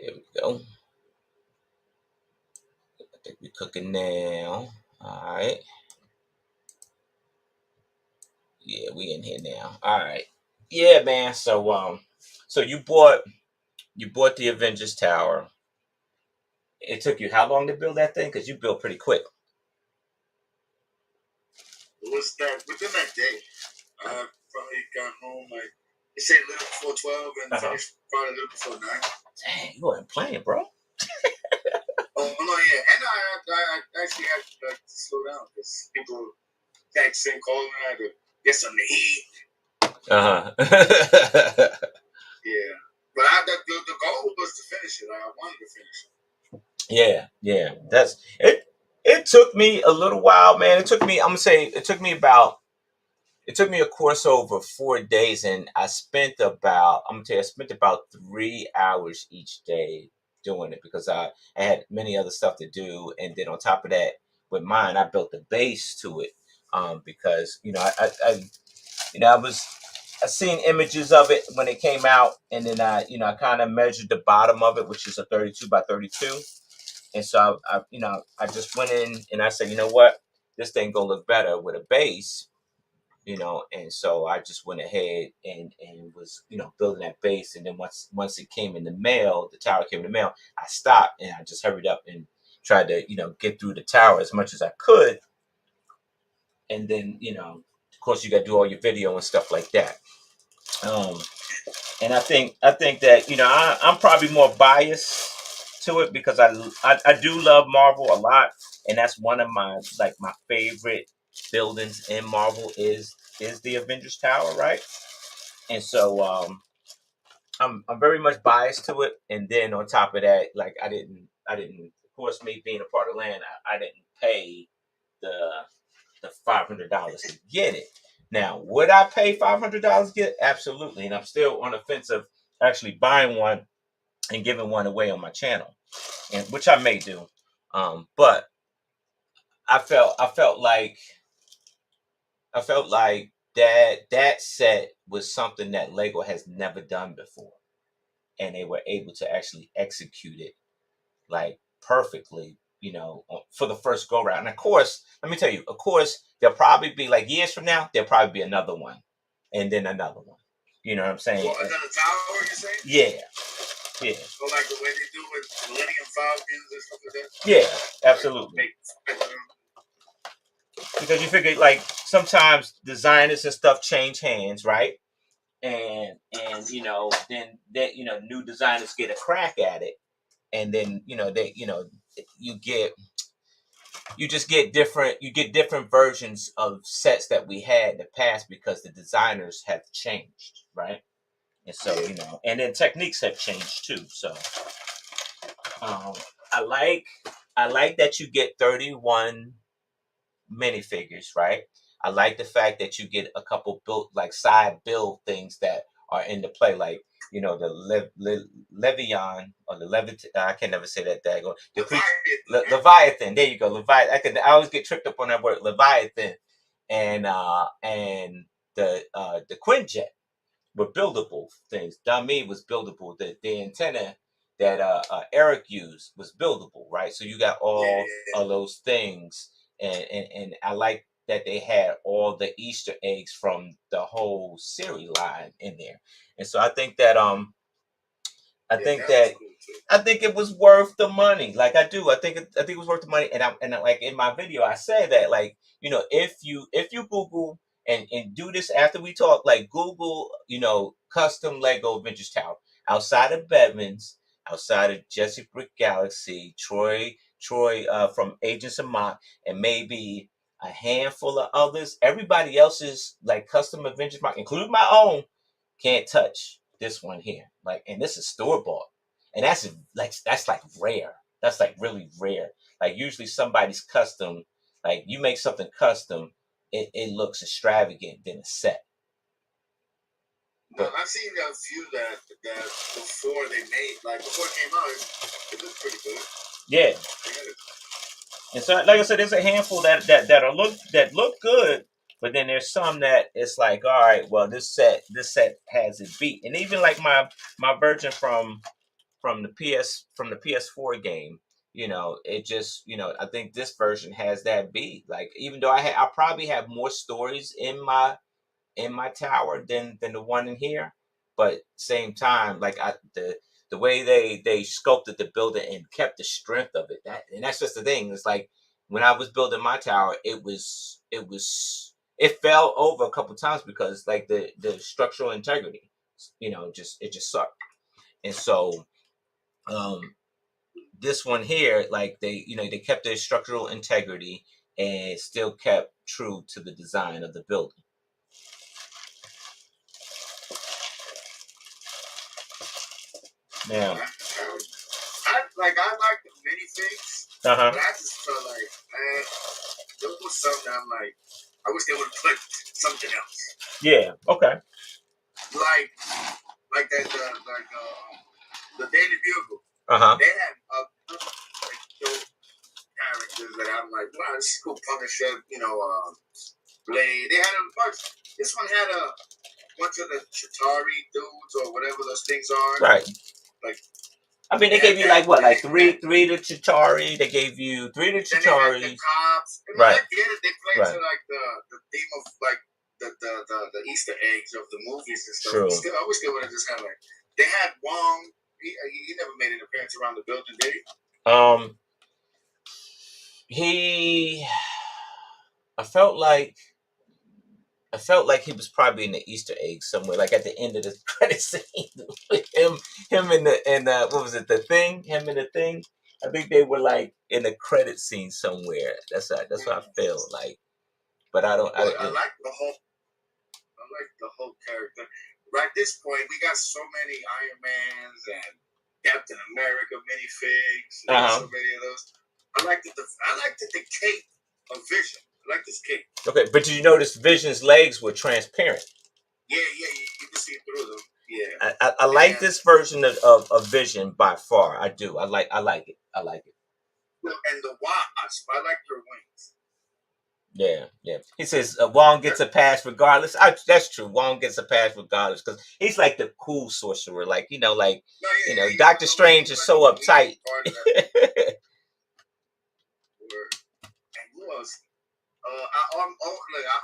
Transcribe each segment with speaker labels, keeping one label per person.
Speaker 1: There we go. I think we're cooking now. All right. Yeah, we in here now. All right. Yeah, man. So you bought the Avengers Tower. It took you how long to build that thing? Because you built pretty quick.
Speaker 2: It was that within that day. I probably got home like they say a little before 12 and finished probably a little before 9.
Speaker 1: Dang, you weren't playing, bro.
Speaker 2: Oh no, yeah, and I actually had to like slow down because people texting, calling, I had to get something to eat. Yeah, but the goal was to finish it. I wanted to finish it.
Speaker 1: Yeah. That's it. It took me a little while, man. It took me. I'm gonna say it took me about. It took me a course over 4 days, and I spent about. I'm gonna tell you, I spent about 3 hours each day doing it because I had many other stuff to do, and then on top of that, with mine, I built the base to it. Because I seen images of it when it came out, and then I kind of measured the bottom of it, which is a 32 by 32. And so I just went in and I said, you know what, this thing gonna look better with a base, and so I just went ahead and was, building that base. And then once it came in the mail, the tower came in the mail, I stopped and I just hurried up and tried to, get through the tower as much as I could. And then, of course you got to do all your video and stuff like that. Um, and I think that I'm probably more biased to it because I do love Marvel a lot, and that's one of my favorite buildings in Marvel is the Avengers Tower, right? And so I'm very much biased to it. And then on top of that, like I didn't of course, me being a part of land, I didn't pay the $500 to get it. Now, would I pay $500 to get it? Absolutely. And I'm still on the fence of actually buying one and giving one away on my channel, and which I may do. But I felt like that set was something that Lego has never done before, and they were able to actually execute it like perfectly, for the first go round. And of course, let me tell you, of course, there'll probably be like years from now, there'll probably be another one, and then another one. You know what I'm saying?
Speaker 2: Well, another tower, you're saying?
Speaker 1: Yeah.
Speaker 2: So like the way they do with Millennium Falcons and stuff like that.
Speaker 1: Yeah, absolutely. Because you figure like sometimes designers and stuff change hands, right? And then that new designers get a crack at it, and then you get different versions of sets that we had in the past because the designers have changed, right? And so and then techniques have changed too. So um, I like that you get 31 minifigures, right? I like the fact that you get a couple built like side build things that are in the play, like the Leviathan or the Levit. I can never say that. Dago. The Leviathan. There you go, Leviathan. I always get tripped up on that word, Leviathan, and the Quinjet were buildable things. Dami was buildable. The antenna that Eric used was buildable, right? So you got all of those things, and I like that they had all the Easter eggs from the whole series line in there. And so I think that I think it was worth the money. Like I do. I think it was worth the money. And like in my video, I said that, like, if you Google and do this after we talk, like Google, custom Lego Avengers Tower outside of Bedman's, outside of Jesse Brick Galaxy, Troy from Agents of Mott, and maybe a handful of others. Everybody else's like custom Avengers Mott, including my own, can't touch this one here. Like, and this is store bought, and that's like rare. That's like really rare. Like usually somebody's custom, like you make something custom, it looks extravagant than a set.
Speaker 2: But I've seen a few that before they made, like before it came out, it looked pretty good.
Speaker 1: Yeah. And so, like I said, there's a handful that look good, but then there's some that it's like, all right, well, this set has it beat. And even like my version from from the PS4 game, it just, I think this version has that beat. Like, even though I probably have more stories in my tower than the one in here, but same time, like, the way they sculpted the building and kept the strength of it, that's just the thing. It's like, when I was building my tower, it fell over a couple times because, like, the structural integrity, it just sucked. And so, um this one here, like, they kept their structural integrity and still kept true to the design of the building. Now,
Speaker 2: I like the minifigs,
Speaker 1: uh-huh.
Speaker 2: but I just felt like, man, there was something I'm like, I wish they would have put something else.
Speaker 1: Yeah. Okay.
Speaker 2: Like that, the Daily Bugle.
Speaker 1: Uh-huh.
Speaker 2: They had like those characters that I'm like, wow, this is cool. Punisher, Blade. They had a bunch. This one had a bunch of the Chitauri dudes or whatever those things are.
Speaker 1: Right.
Speaker 2: Like,
Speaker 1: I mean, they gave you, like, what, like three to Chitauri. They gave you 3 to Chitauri.
Speaker 2: The cops. I mean,
Speaker 1: right.
Speaker 2: I get it. They played
Speaker 1: right.
Speaker 2: to like the theme of like the Easter eggs of the movies and stuff.
Speaker 1: True.
Speaker 2: Still, I wish they would have just had like they had Wong. He never made an appearance around the building, did he?
Speaker 1: I felt like he was probably in the Easter egg somewhere, like at the end of the credit scene. him in the what was it, the Thing? Him in the Thing. I think they were like in the credit scene somewhere. That's what I feel like. But I don't.
Speaker 2: I like the whole character. Right at this point, we got so many Iron Mans and Captain America minifigs.
Speaker 1: Uh-huh.
Speaker 2: So many of those. I like the cape of Vision. I like this cape.
Speaker 1: Okay, but did you notice Vision's legs were transparent?
Speaker 2: Yeah, you can see through them. Yeah.
Speaker 1: I like this version of Vision by far. I do. I like it. I like it.
Speaker 2: And the Wasp, I like their wings.
Speaker 1: Yeah. He says Wong gets a pass regardless. That's true. Wong gets a pass regardless because he's like the cool sorcerer. Like, Doctor Strange is so uptight.
Speaker 2: And who else? I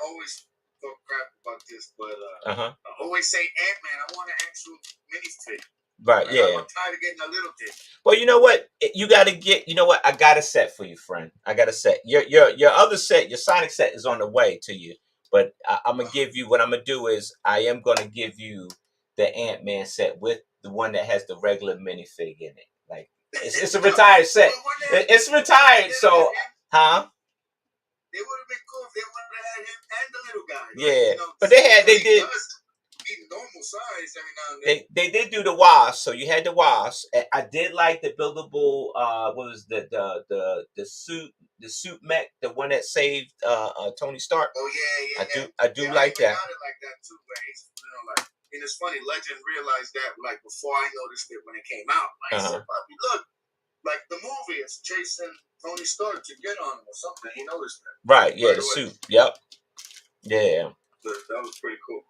Speaker 2: always talk crap about this, but I always say Ant-Man. I want an actual minifig.
Speaker 1: Right, yeah.
Speaker 2: I'm tired of getting a little thing.
Speaker 1: Well, you know what? You got to get. You know what? I got a set for you, friend. I got a set. Your other set, your Sonic set, is on the way to you. But I'm gonna give you. What I'm gonna do is I am gonna give you the Ant-Man set with the one that has the regular minifig in it. Like, it's a retired set. It's retired, so huh?
Speaker 2: They would have been cool if they would have had him and the little guy.
Speaker 1: Yeah, but they did.
Speaker 2: Be normal size every now and then.
Speaker 1: They did do the Wasp, so you had the Wasp. I did like the buildable. What was the suit mech, the one that saved Tony Stark.
Speaker 2: Oh yeah.
Speaker 1: I do like that.
Speaker 2: I like that too, but like, and it's funny. Legend realized that like before I noticed it when it came out. Like, he said, "Bobby, look, like the movie is chasing Tony Stark to get on him or something." He noticed that.
Speaker 1: Right. Yeah. The suit. Yep. Yeah.
Speaker 2: That was pretty cool.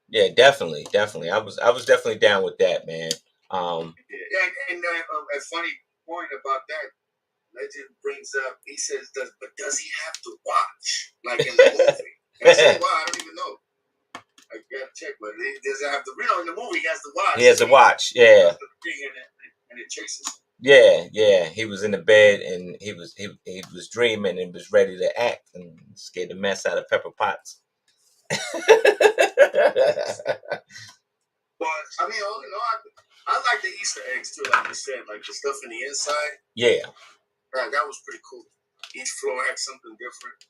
Speaker 1: Yeah, definitely. I was definitely down with that, man.
Speaker 2: And a funny point about that, Legend brings up. He says, "Does he have to watch like in the movie?" And I said, "Well, I don't even know. I gotta check, but he doesn't have to. In the movie, he has to watch.
Speaker 1: He has to watch. Yeah.
Speaker 2: And it chases him.
Speaker 1: Yeah. He was in the bed and he was dreaming and was ready to act and scared the mess out of Pepper Potts.
Speaker 2: But I mean, all in all, I like the Easter eggs too. Like you said, like the stuff in the inside.
Speaker 1: Yeah,
Speaker 2: that was pretty cool. Each floor had something different.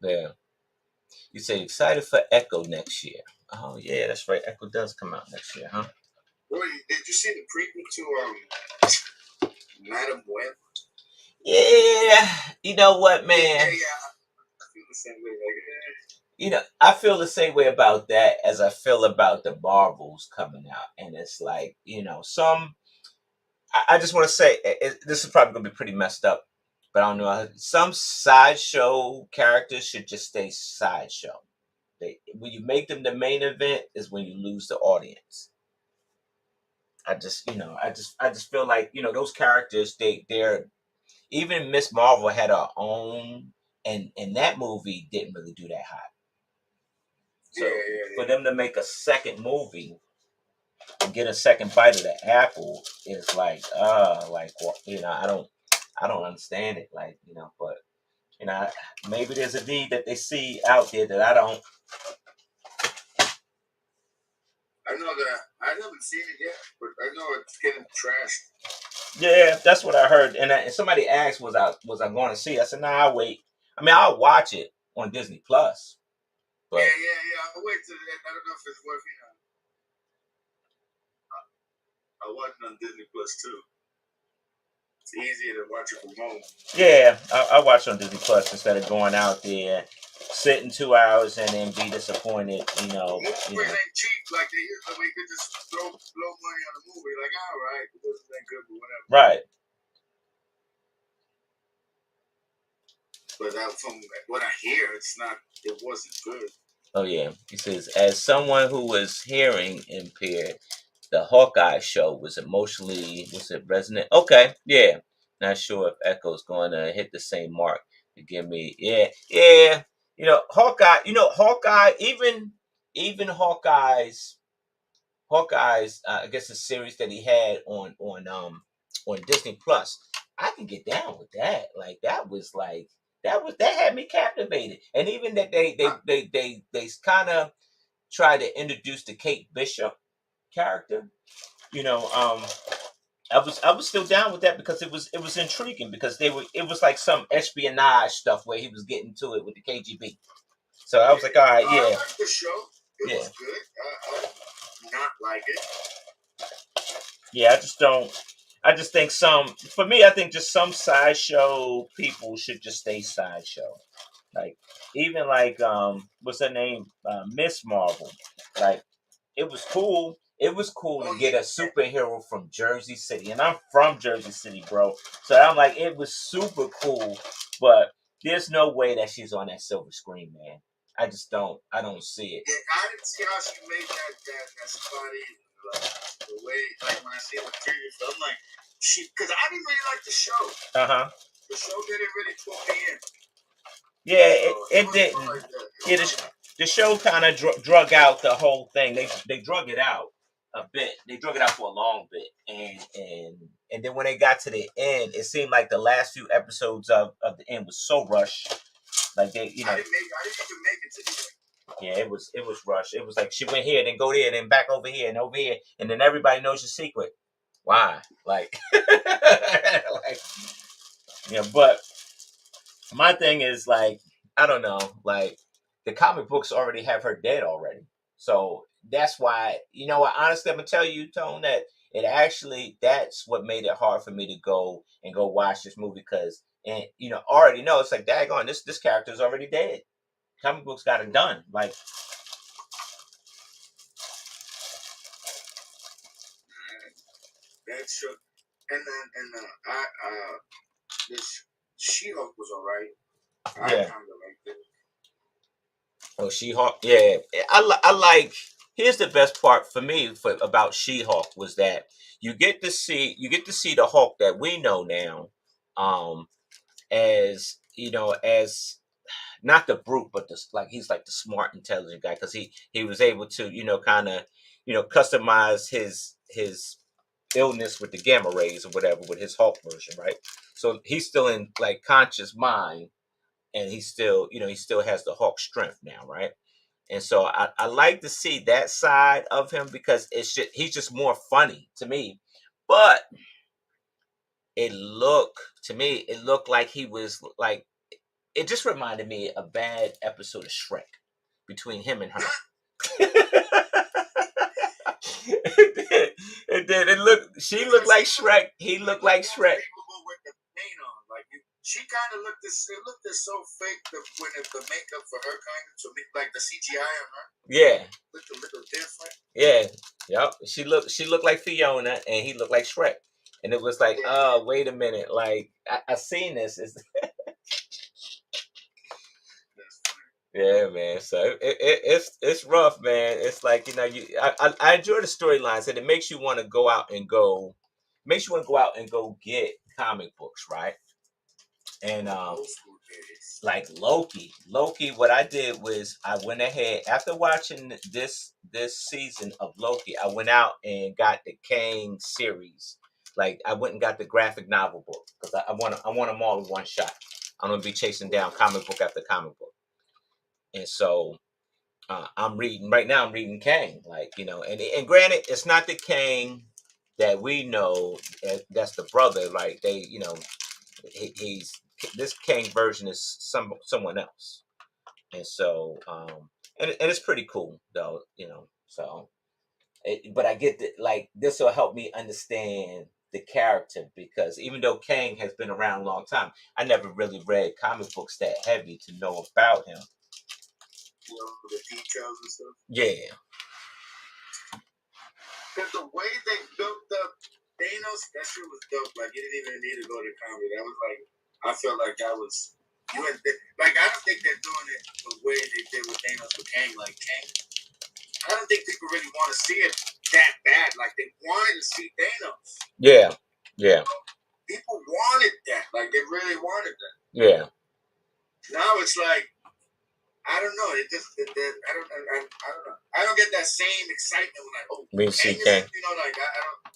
Speaker 1: Yeah. You say excited for Echo next year? Oh yeah, that's right. Echo does come out next year, huh?
Speaker 2: Boy, did you see the preview to Madam Web?
Speaker 1: Yeah. You know what, man?
Speaker 2: Yeah. I feel the same way.
Speaker 1: I feel the same way about that as I feel about the Marvels coming out. And it's like, I just want to say, this is probably going to be pretty messed up, but I don't know. Some sideshow characters should just stay sideshow. When you make them the main event is when you lose the audience. I just feel like those characters they're even Miss Marvel had her own, and that movie didn't really do that hot.
Speaker 2: Yeah,
Speaker 1: So
Speaker 2: yeah,
Speaker 1: for
Speaker 2: yeah.
Speaker 1: them to make a second movie and get a second bite of the apple is like well, I don't understand it, like but maybe there's a need that they see out there that I don't.
Speaker 2: I know that I haven't seen it yet, but I know it's getting trashed.
Speaker 1: Yeah, that's what I heard. And somebody asked, was I going to see it? I said, nah, I'll wait. I mean, I'll watch it on Disney Plus,
Speaker 2: Yeah,
Speaker 1: but
Speaker 2: yeah, yeah. I'll wait till I don't know if it's worth it. I'll watch it on Disney Plus too. It's easier to watch it from home.
Speaker 1: yeah, I'll watch it on Disney Plus instead of going out there, sitting 2 hours and then be disappointed.
Speaker 2: Movies ain't cheap like they used to. We could just blow money on a movie. Like, all right, it wasn't that good, but whatever.
Speaker 1: Right.
Speaker 2: But from what I hear, it wasn't good.
Speaker 1: Oh yeah. He says, as someone who was hearing impaired, the Hawkeye show was emotionally was it resonant? Okay, yeah. Not sure if Echo's going to hit the same mark to give me. Yeah, yeah. Hawkeye. Hawkeye. Even Hawkeye's. I guess the series that he had on Disney Plus. I can get down with that. Like that had me captivated. And even that they kind of try to introduce the Kate Bishop character. You know, I was still down with that because it was intriguing because it was like some espionage stuff where he was getting to it with the KGB. So I was like, all right,
Speaker 2: I
Speaker 1: yeah,
Speaker 2: liked the show. It
Speaker 1: yeah,
Speaker 2: was good. I did not like it.
Speaker 1: yeah. I just think for me, I think just some sideshow people should just stay sideshow. Like even like what's her name, Miss Marvel. Like it was cool. It was cool to get a superhero from Jersey City, and I'm from Jersey City, bro. So I'm like, it was super cool, but there's no way that she's on that silver screen, man. I just don't. I don't see it.
Speaker 2: Yeah, I didn't see how she made that spot either. Like the way, like when I see the previous, I'm like, because I didn't really like the show.
Speaker 1: Uh-huh.
Speaker 2: The show didn't really pull me in.
Speaker 1: Yeah,
Speaker 2: So
Speaker 1: it didn't.
Speaker 2: like that.
Speaker 1: Yeah, the show kind of drug out the whole thing. They drug it out a bit. They drug it out for a long bit, and then when they got to the end, it seemed like the last few episodes of the end was so rushed. Like
Speaker 2: I didn't even make it to the end.
Speaker 1: Yeah, it was rushed. It was like she went here, then go there, then back over here, and over here, and then everybody knows your secret. Why? Like, like but my thing is like, I don't know, like the comic books already have her dead already. So that's why, what, honestly, I'm gonna tell you, Tone, that that's what made it hard for me to go watch this movie because and already know it's like daggone this character is already dead. Comic books got it done. Like
Speaker 2: That show, and then this She-Hulk was alright. I
Speaker 1: yeah.
Speaker 2: kind of liked it.
Speaker 1: Oh, She-Hulk. Yeah, I like. Here's the best part for me about She-Hulk was that you get to see the Hulk that we know now, um, as not the brute, but he's like the smart, intelligent guy because he was able to kind of customize his illness with the gamma rays or whatever with his Hulk version, right? So he's still in like conscious mind, and he still has the Hulk strength now, right? And so I like to see that side of him because he's just more funny to me. But it looked like he was like it just reminded me a bad episode of Shrek between him and her. It did. She looked like Shrek. He looked like Shrek.
Speaker 2: With the paint on, like she kind of looked this. It looked so fake when the makeup for her kind of to me like the CGI on her.
Speaker 1: Yeah.
Speaker 2: Looked a little different.
Speaker 1: Yeah. Yep. She looked like Fiona, and he looked like Shrek. And it was like, oh, wait a minute. Like I seen this.
Speaker 2: That's funny.
Speaker 1: Yeah, man. So it's rough, man. It's like I enjoy the storylines, and it makes you want to go out and go, makes you want to go out and go get comic books, right? And
Speaker 2: Old school days.
Speaker 1: like Loki. What I did was I went ahead after watching this season of Loki. I went out and got the Kang series. Like I went and got the graphic novel book because I want them all in one shot. I'm gonna be chasing down comic book after comic book, and so I'm reading right now. I'm reading Kang, like and granted, it's not the Kang that we know. That's the brother. Like he's this Kang version is someone else, and so and it's pretty cool though. So but I get that like this will help me understand the character because even though Kang has been around a long time, I never really read comic books that heavy to know about him.
Speaker 2: The details and stuff.
Speaker 1: Yeah.
Speaker 2: Because the way they built up Thanos, that shit was dope. Like, you didn't even need to go to comedy. That was like, I felt like that was, like, I don't think they're doing it the way they did with Thanos with Kang. Like, Kang, I don't think people really want to see it that bad. Like, they wanted to see Thanos.
Speaker 1: Yeah. Yeah.
Speaker 2: People wanted that. Like, they really wanted that.
Speaker 1: Yeah.
Speaker 2: Now it's like, I don't know. It just, I don't know. I don't get that same excitement when like, oh,
Speaker 1: Me see
Speaker 2: Kang.
Speaker 1: Kang.
Speaker 2: Like, I don't.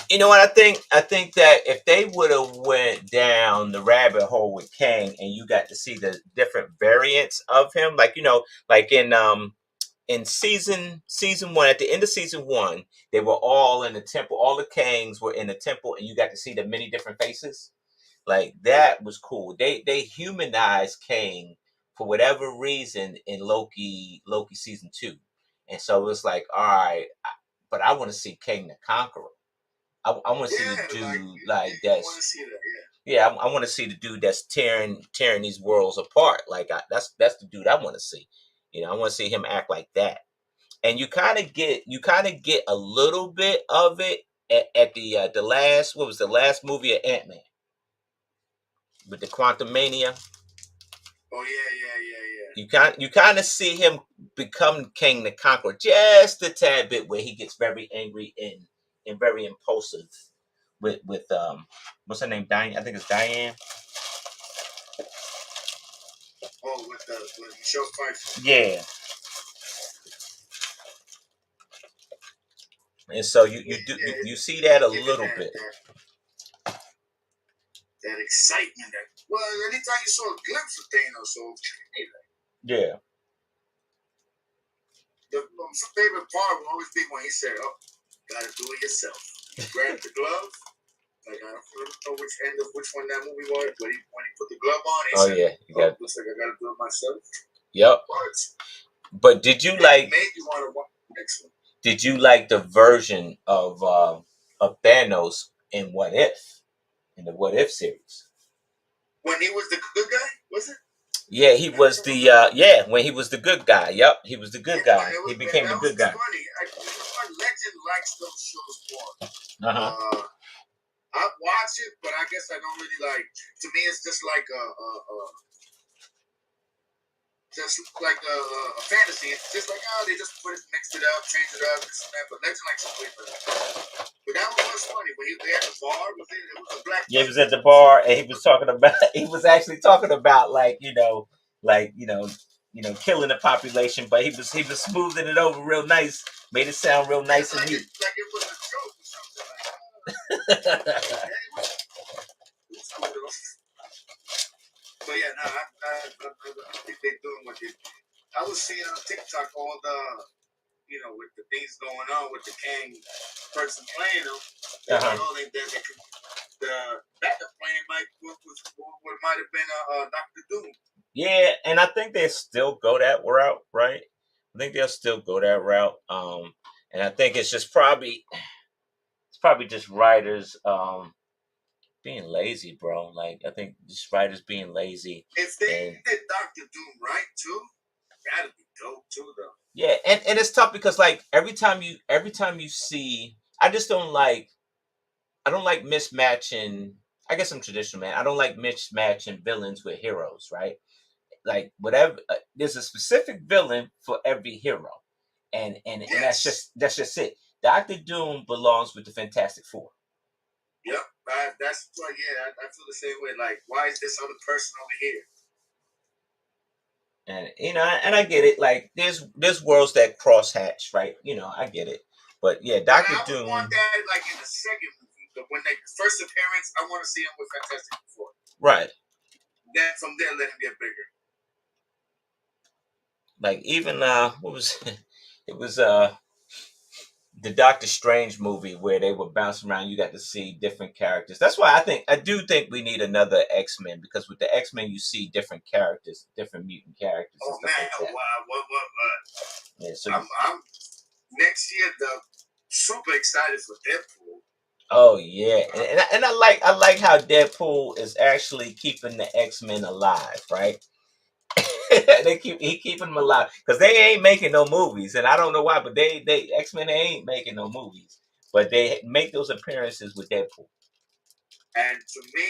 Speaker 1: You know what I think? I think that if they would have went down the rabbit hole with Kang and you got to see the different variants of him, like like in season one, at the end of season one, they were all in the temple. All the Kangs were in the temple, and you got to see the many different faces. Like that was cool. They humanized Kang for whatever reason in Loki season two, and so it's like, all right, but I want to see Kang the Conqueror. I want to see the dude like
Speaker 2: I
Speaker 1: that's
Speaker 2: want to see that,
Speaker 1: yeah. I want to see the dude that's tearing these worlds apart. Like that's the dude I want to see. I want to see him act like that. And you kind of get a little bit of it at the last what was the last movie of Ant Man with the Quantum Mania.
Speaker 2: Oh yeah.
Speaker 1: You kind of see him become King the Conqueror just a tad bit where he gets very angry and very impulsive with what's her name, Diane? I think it's Diane.
Speaker 2: Oh, with Michelle Pfeiffer.
Speaker 1: Yeah. And so you see that a little bit.
Speaker 2: That excitement. Well, anytime you saw a glimpse of Thanos, so
Speaker 1: Yeah.
Speaker 2: the favorite part will always be when he said, "Oh, gotta do it yourself." He grabbed the glove. Like I don't know which one that movie was, but when he put the glove on, he said,
Speaker 1: Yeah,
Speaker 2: looks like I gotta do it myself.
Speaker 1: Yep. But did you like?
Speaker 2: Made you want to watch the next one.
Speaker 1: Did you like the version of Thanos in What If in the What If series?
Speaker 2: When he was the good guy, was it?
Speaker 1: Yeah, he was the when he was the good guy. Yep, he was the good guy. He became the good guy.
Speaker 2: Funny. Legend likes those shows more.
Speaker 1: Uh-huh.
Speaker 2: I watch it, but I guess I don't really like. To me, it's just like a fantasy. It's just like they just mixed it up, changed it up, this and that. But Legend likes to play for that. But that one was funny when he at the bar. It was a black.
Speaker 1: Yeah, he was at the bar and he was talking about. He was actually talking about killing the population, but he was smoothing it over real nice, made it sound real nice and neat.
Speaker 2: Like it was a joke or something. But yeah, no, I think they're doing what they. I was seeing on TikTok all the, with the things going on with the Kang person playing them. The backup plan might have been Dr. Doom.
Speaker 1: Yeah, and I think they still go that route, right? I think they'll still go that route. And I think it's probably just writers being lazy, bro. Like I think just writers being lazy.
Speaker 2: If they did Dr. Doom right too, that'd be dope too, though.
Speaker 1: Yeah, and it's tough because like every time you see, I don't like mismatching. I guess I'm traditional, man. I don't like mismatching villains with heroes, right? Like whatever. there's a specific villain for every hero, and
Speaker 2: Yes.
Speaker 1: that's just it. Doctor Doom belongs with the Fantastic Four.
Speaker 2: Yep. That's why. Yeah, I feel the same way. Like, why is this other person over here?
Speaker 1: And and I get it. Like there's worlds that cross hatch, right? I get it. But yeah,
Speaker 2: But
Speaker 1: Doctor
Speaker 2: I would want
Speaker 1: Doom,
Speaker 2: that like in the second movie. But when they first appearance, I want to see him with Fantastic Four.
Speaker 1: right?
Speaker 2: Then from there, let him get bigger.
Speaker 1: Like even what was it was the Doctor Strange movie where they were bouncing around. You got to see different characters. That's why I do think we need another X-Men, because with the X-Men you see different characters, different mutant characters and
Speaker 2: Oh
Speaker 1: stuff
Speaker 2: man,
Speaker 1: like that.
Speaker 2: what?
Speaker 1: Yeah, so
Speaker 2: I'm next year. The super excited for Deadpool.
Speaker 1: oh yeah, and I like how Deadpool is actually keeping the X-Men alive, right? He keeping them alive because they ain't making no movies, and I don't know why, but they X-Men ain't making no movies, but they make those appearances with Deadpool.
Speaker 2: And to me,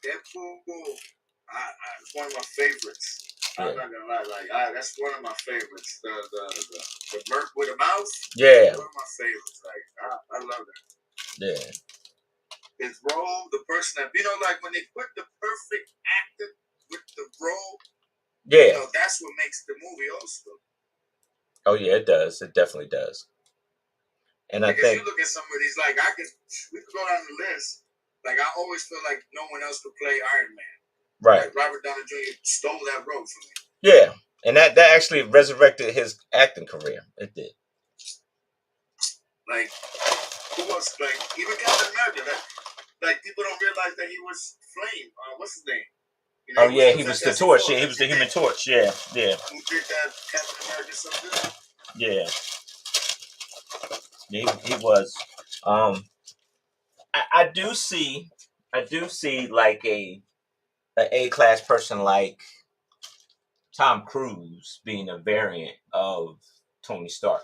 Speaker 2: Deadpool, it's one of my favorites. Yeah. I'm not gonna lie, like that's one of my favorites. The Merc with a mouth.
Speaker 1: Yeah,
Speaker 2: one of my favorites. Like I love that.
Speaker 1: yeah,
Speaker 2: His role, the person that like when they put the perfect actor with the role,
Speaker 1: yeah.
Speaker 2: that's what makes the movie awesome.
Speaker 1: Oh yeah, it does. It definitely does. And
Speaker 2: like
Speaker 1: I think
Speaker 2: if you look at some of these, like we could go down the list. Like I always feel like no one else could play Iron Man.
Speaker 1: right,
Speaker 2: like Robert Downey Jr. stole that role from me.
Speaker 1: yeah, and that actually resurrected his acting career. It did.
Speaker 2: Like who else? Like even Captain America. Like people don't realize that he was Flame. What's his name?
Speaker 1: Oh yeah, he was the Torch. Yeah, he was the Human Torch. Yeah, yeah.
Speaker 2: Who did that Captain America so good?
Speaker 1: Yeah, he was. I do see, like a class person like Tom Cruise being a variant of Tony Stark.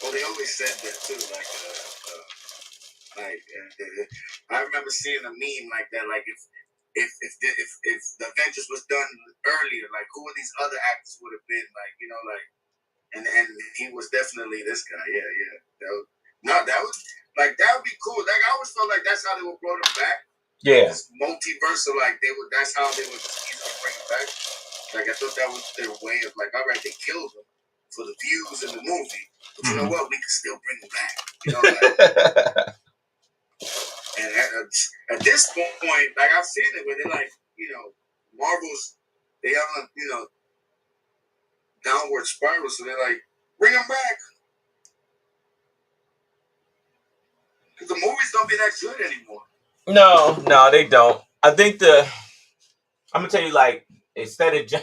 Speaker 2: Well, they always said that too. I remember seeing a meme like that. Like if the Avengers was done earlier, like who of these other actors would have been? Like and he was definitely this guy. Yeah. That would be cool. Like I always felt like that's how they would brought him back.
Speaker 1: Yeah.
Speaker 2: This multiversal, like that's how they would easily bring him back. Like I thought that was their way of like, all right, they killed him for the views in the movie, but you know what? We can still bring him back. And at this point, like I've seen it where they're like, Marvel's they have downward spiral, so they're like, bring him back. Because the movies don't be that good anymore.
Speaker 1: No, they don't. I think I'm gonna tell you, like, instead of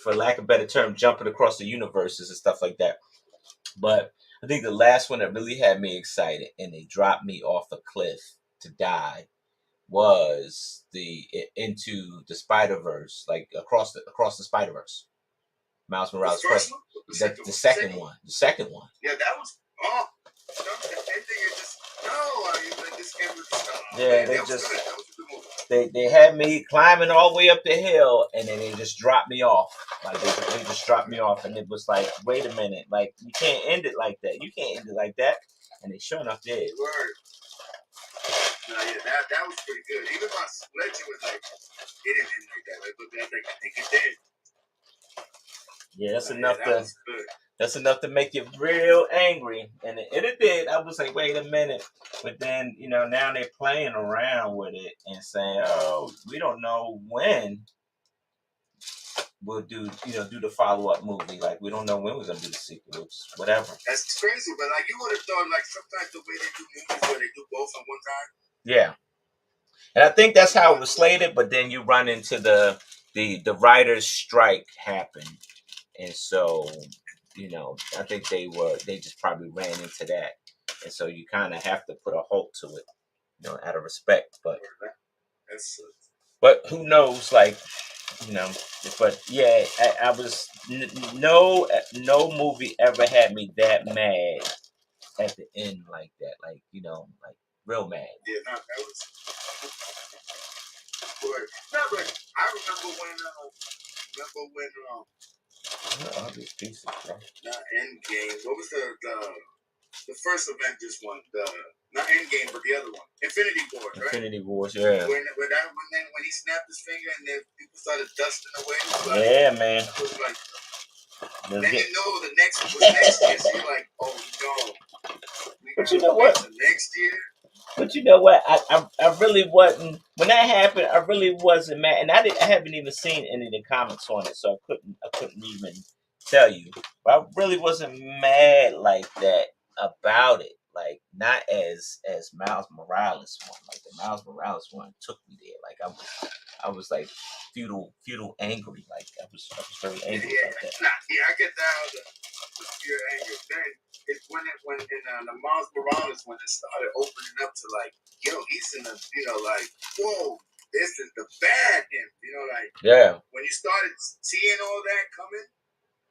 Speaker 1: for lack of a better term, jumping across the universes and stuff like that. But I think the last one that really had me excited and they dropped me off a cliff to die was the Into the Spider-Verse, like across the Spider-Verse. Miles Morales.
Speaker 2: The first one?
Speaker 1: The second one. The second one.
Speaker 2: Yeah, that was the ending is just this game was
Speaker 1: yeah, they had me climbing all the way up the hill, and then they just dropped me off. Like they just dropped me off, and it was like, wait a minute, like you can't end it like that. You can't end it like that. And they sure enough did.
Speaker 2: Word. No, yeah, that was pretty good. Even my Legend was like, it didn't end like that. Like, I think it did.
Speaker 1: Yeah, that's enough to make you real angry. And it did. I was like, wait a minute. But then, now they're playing around with it and saying, oh, we don't know when we'll do the follow-up movie. Like, we don't know when we're going to do the sequel. Whatever.
Speaker 2: That's crazy. But, like, you would have thought, like, sometimes the way they do movies where they do both at one time.
Speaker 1: Yeah. And I think that's how it was slated. But then you run into the writer's strike happened. And so, I think they just probably ran into that. And so you kind of have to put a halt to it, out of respect. But who knows, like, but yeah, I was, no movie ever had me that mad at the end like that. Like, like real mad.
Speaker 2: Yeah, no, that was. But I remember when Remember when
Speaker 1: All these pieces, bro.
Speaker 2: not Endgame? What was the first Avengers one? The not Endgame, but the other one, Infinity War, right?
Speaker 1: Infinity Wars, yeah.
Speaker 2: When he snapped his finger and then people started dusting away.
Speaker 1: Yeah, man.
Speaker 2: It was like.
Speaker 1: Let's
Speaker 2: then
Speaker 1: get...
Speaker 2: you know the next was next year, so you're like, oh no.
Speaker 1: But you know what?
Speaker 2: Next year.
Speaker 1: But you know what? I really wasn't when that happened. I really wasn't mad, and I haven't even seen any of the comments on it, so I couldn't even tell you. But I really wasn't mad like that about it. Like not as Miles Morales one. Like the Miles Morales one took me there. Like I was like feudal angry. Like I was very angry about that.
Speaker 2: I get that the fear anger. Then it's when in the Miles Morales when it started opening up to like, yo, he's in the like, whoa, this is the bad him. Like when you started seeing all that coming,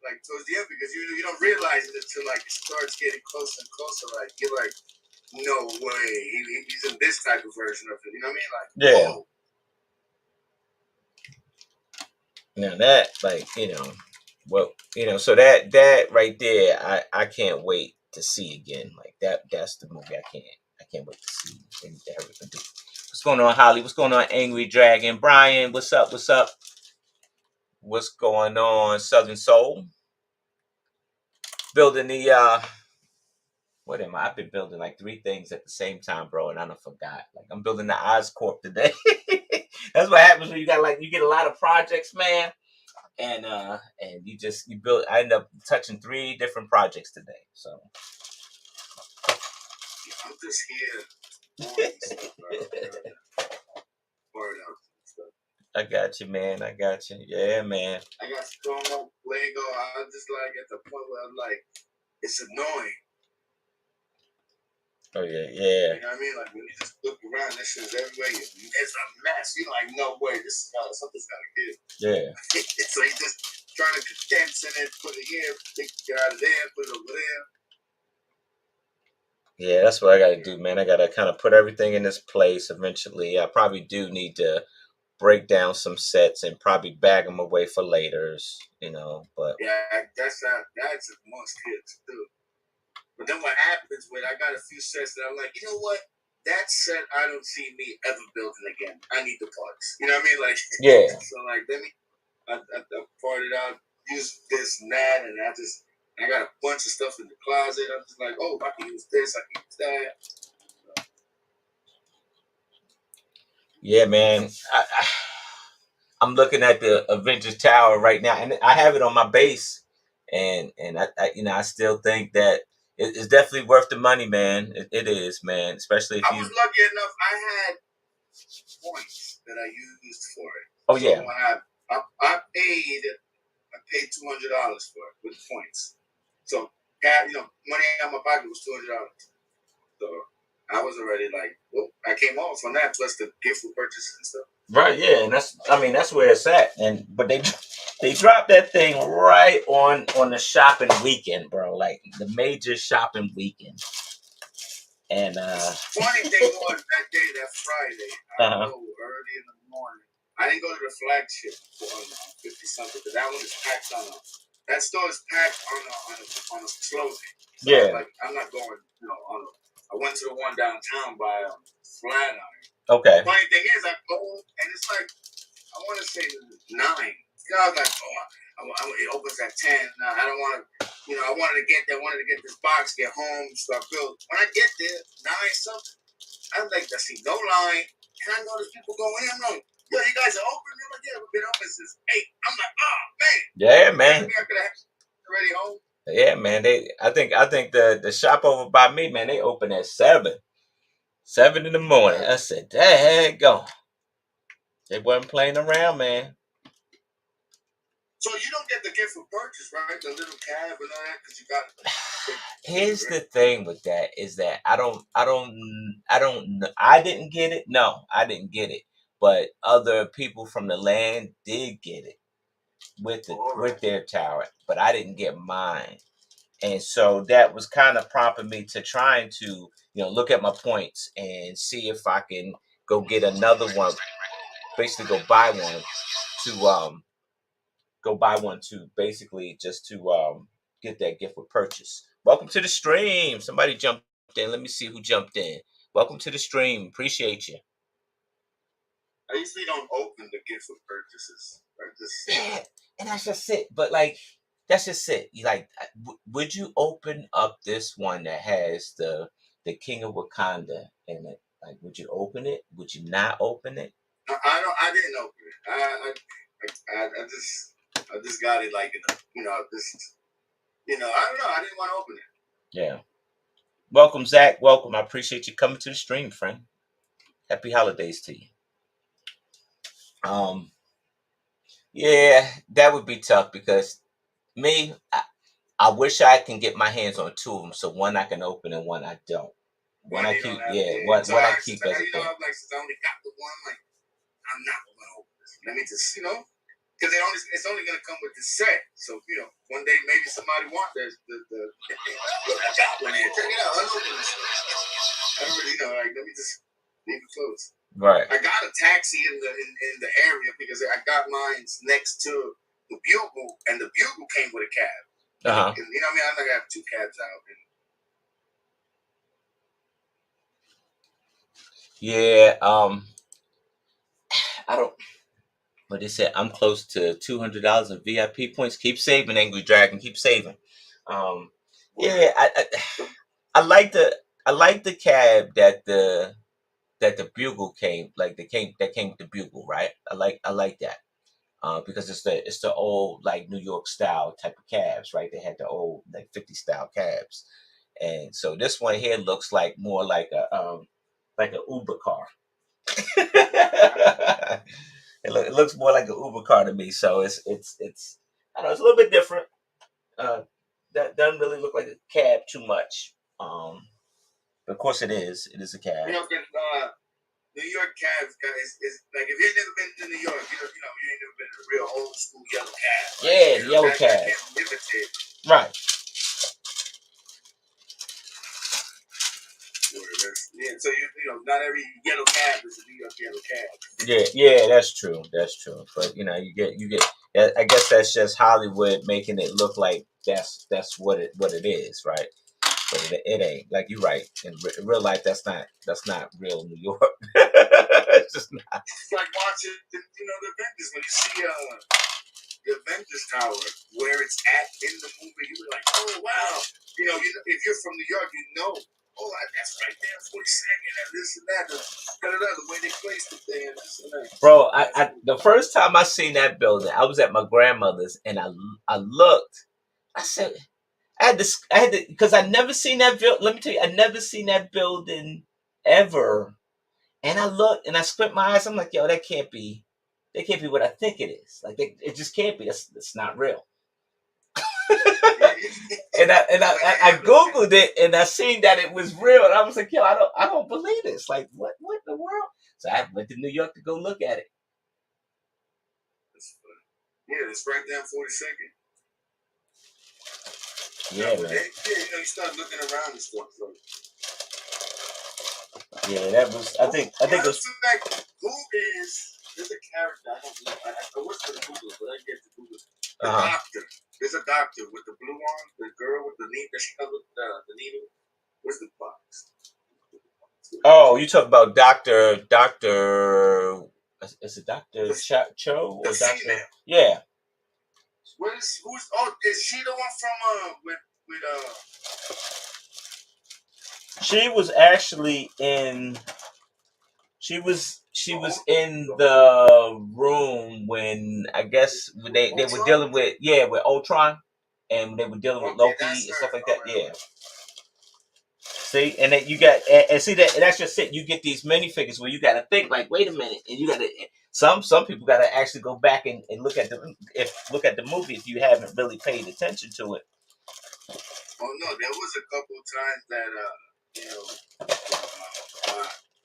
Speaker 2: like towards the end, because you don't realize it until like it starts getting closer and closer. Like you're like, no way, he's in this type of version of it. You know what I mean? Like, whoa.
Speaker 1: Now that, like, so that right there, I can't wait to see again. Like that's the movie I can't wait to see. They need to hurry up and do. What's going on, Holly? What's going on, Angry Dragon? Brian, what's up? What's up? What's going on, Southern Soul? Building the what am I? I've been building like 3 things at the same time, bro, and I done forgot. Like I'm building the Oscorp today. That's what happens when you get a lot of projects, man. And you build. I end up touching 3 different projects today. So
Speaker 2: I'm just here.
Speaker 1: I got you, man. I got you. Yeah, man.
Speaker 2: I got so much Lego. I just like at the point where I'm like, it's annoying.
Speaker 1: Oh yeah.
Speaker 2: You know what I mean? Like when you just look around, this shit's everywhere. It's a mess. You're like, no way, something's gotta give.
Speaker 1: Yeah.
Speaker 2: So you just trying to condense in it, put it here, take it out of there, put it over there.
Speaker 1: Yeah, that's what I gotta do, man. I gotta kind of put everything in its place eventually. I probably do need to break down some sets and probably bag them away for laters, but
Speaker 2: yeah, that's a must hit too. But then what happens when I got a few sets that I'm like, you know what? That set I don't see me ever building again. I need the parts. You know what I mean? Like
Speaker 1: yeah.
Speaker 2: So like I parted out, use this and that, and I got a bunch of stuff in the closet. I'm just like, oh, I can use this, I can use that.
Speaker 1: Yeah, man. I'm looking at the Avengers Tower right now, and I have it on my base, and I still think that it's definitely worth the money, man. It is, man. Especially if
Speaker 2: I was lucky enough. I had points that I used for it.
Speaker 1: Oh yeah.
Speaker 2: So when I paid $200 for it with points. So money out of my pocket was $200. So I was already like, well, I came off on that plus the gift for purchases and stuff.
Speaker 1: Right, yeah, and that's where it's at. But they dropped that thing right on the shopping weekend, bro. Like the major shopping weekend. And
Speaker 2: funny thing was that day, that Friday, I go early in the morning. I didn't go to the flagship on 50 something because that one is packed that store is packed on a slow day. So
Speaker 1: yeah.
Speaker 2: I'm not going, I went to the one downtown by Flatiron.
Speaker 1: Okay.
Speaker 2: Funny thing is, I go and it's like I want to say 9. I was like, it opens at 10. I don't want to, I wanted to get there, wanted to get this box, get home, start building. When I get there, 9 something, I'm like, I see no line, and I know there's people going in. I'm like, yo, you guys are open? They're like, yeah, we've been open since 8. I'm like, oh man.
Speaker 1: Yeah, man.
Speaker 2: I could have already home.
Speaker 1: Yeah, man. I think the shop over by me, man, they open at 7 in the morning. I said, daggone. They wasn't playing around, man.
Speaker 2: So you don't get the gift for purchase, right? The little cab and all that, because you got.
Speaker 1: Here's the thing with that is that I didn't get it. No, I didn't get it. But other people from the land did get it with their tower, but I didn't get mine. And so that was kind of prompting me to trying to, look at my points and see if I can go get another one, basically go buy one go buy one to basically just to get that gift with purchase. Welcome to the stream. Somebody jumped in. Let me see who jumped in. Welcome to the stream. Appreciate you.
Speaker 2: I usually don't open the gift with purchases. I just
Speaker 1: Yeah, and that's just it. But like, that's just it. You like, would you open up this one that has the King of Wakanda in it? Like, would you open it? Would you not open it?
Speaker 2: I don't. I didn't open it. I just got it like I don't know. I didn't want to open it.
Speaker 1: Yeah. Welcome, Zach. Welcome. I appreciate you coming to the stream, friend. Happy holidays to you. Yeah, that would be tough because me, I wish I can get my hands on two of them, so one I can open and one I don't. One I keep,
Speaker 2: so
Speaker 1: one I keep as a thing.
Speaker 2: I'm like, since I only got the one, like, I'm not gonna open this. Let me just, because it's only gonna come with the set. So one day maybe somebody want this. Look, I got one here. Check it out. Unopen this. I don't really like. Let me just leave it closed.
Speaker 1: Right.
Speaker 2: I got a taxi in the area because I got mine next to the Bugle, and the Bugle came with a cab.
Speaker 1: Uh-huh.
Speaker 2: And, what I mean? I'm not gonna have two cabs out.
Speaker 1: Yeah. I don't. But they said I'm close to $200 in VIP points. Keep saving, Angry Dragon. Keep saving. Yeah. I like the cab that the Bugle came that came with the Bugle, right? I like that. Because it's the old like New York style type of cabs, right? They had the old like 50 style cabs, and so this one here looks like more like an Uber car. It looks more like an Uber car to me. So it's I don't know, it's a little bit different. That doesn't really look like a cab too much. But of course it is. It is a cab.
Speaker 2: New York cabs is like if you've never been to New York, you ain't never been in a real old school yellow cab.
Speaker 1: Yeah, the yellow cab. Right.
Speaker 2: Yeah, so not every yellow cab is a New York yellow cab.
Speaker 1: Yeah, that's true. That's true. But you get. I guess that's just Hollywood making it look like that's what it is, right? But it ain't. Like you're right. In real life, that's not real New York. It's just not.
Speaker 2: It's like watching the Avengers when you see the Avengers Tower where it's at in the movie. You're like, oh wow. If you're from New York, oh, that's right there, 42nd, and this and that, the way they placed it there, and this and that.
Speaker 1: Bro, I the first time I seen that building, I was at my grandmother's, and I looked. I said, I had to, because I never seen that building. Let me tell you, I never seen that building ever. And I looked, and I squint my eyes. I'm like, yo, that can't be what I think it is. Like, it just can't be. That's not real. and I googled it, and I seen that it was real, and I was like, yo, I don't believe this. Like, what in the world? So I went to New York to go look at it.
Speaker 2: Yeah, it's right down 42nd.
Speaker 1: Yeah, man.
Speaker 2: You start looking around and stuff.
Speaker 1: Yeah, that was. I think it was.
Speaker 2: Who is? There's a character. I don't know. I wish I could Google it, but I get to Google it. The doctor. There's a doctor with the blue on. The girl with the needle. That she comes with the needle. Where's the box?
Speaker 1: Oh, you talk about Doctor. Is it Doctor Cho or Doctor? Yeah.
Speaker 2: Is she the one from with
Speaker 1: She was actually in. She was in the room when I guess when they were dealing with with Ultron, and they were dealing with Loki and stuff like that. Yeah. See, and then you got and see that's just it. You get these minifigures where you got to think like, wait a minute, and you got to some people got to actually go back and look at the movie if you haven't really paid attention to it.
Speaker 2: Oh no, there was a couple of times that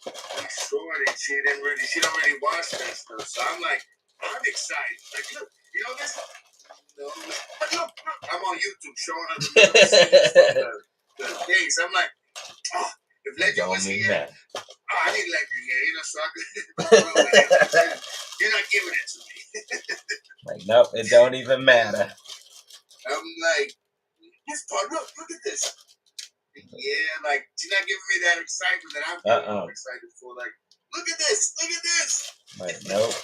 Speaker 2: my shorty, she don't really watch that stuff. So I'm like, I'm excited. Like, look, this. I'm on YouTube showing her the things. I'm like, oh, if Legend was here, I need Legend here. So I could. You're not giving it to me.
Speaker 1: Like Nope, it don't even matter.
Speaker 2: I'm like, this part, look at this. Yeah, like she's not giving me that excitement that I'm excited for. Like, look at this.
Speaker 1: Like, nope.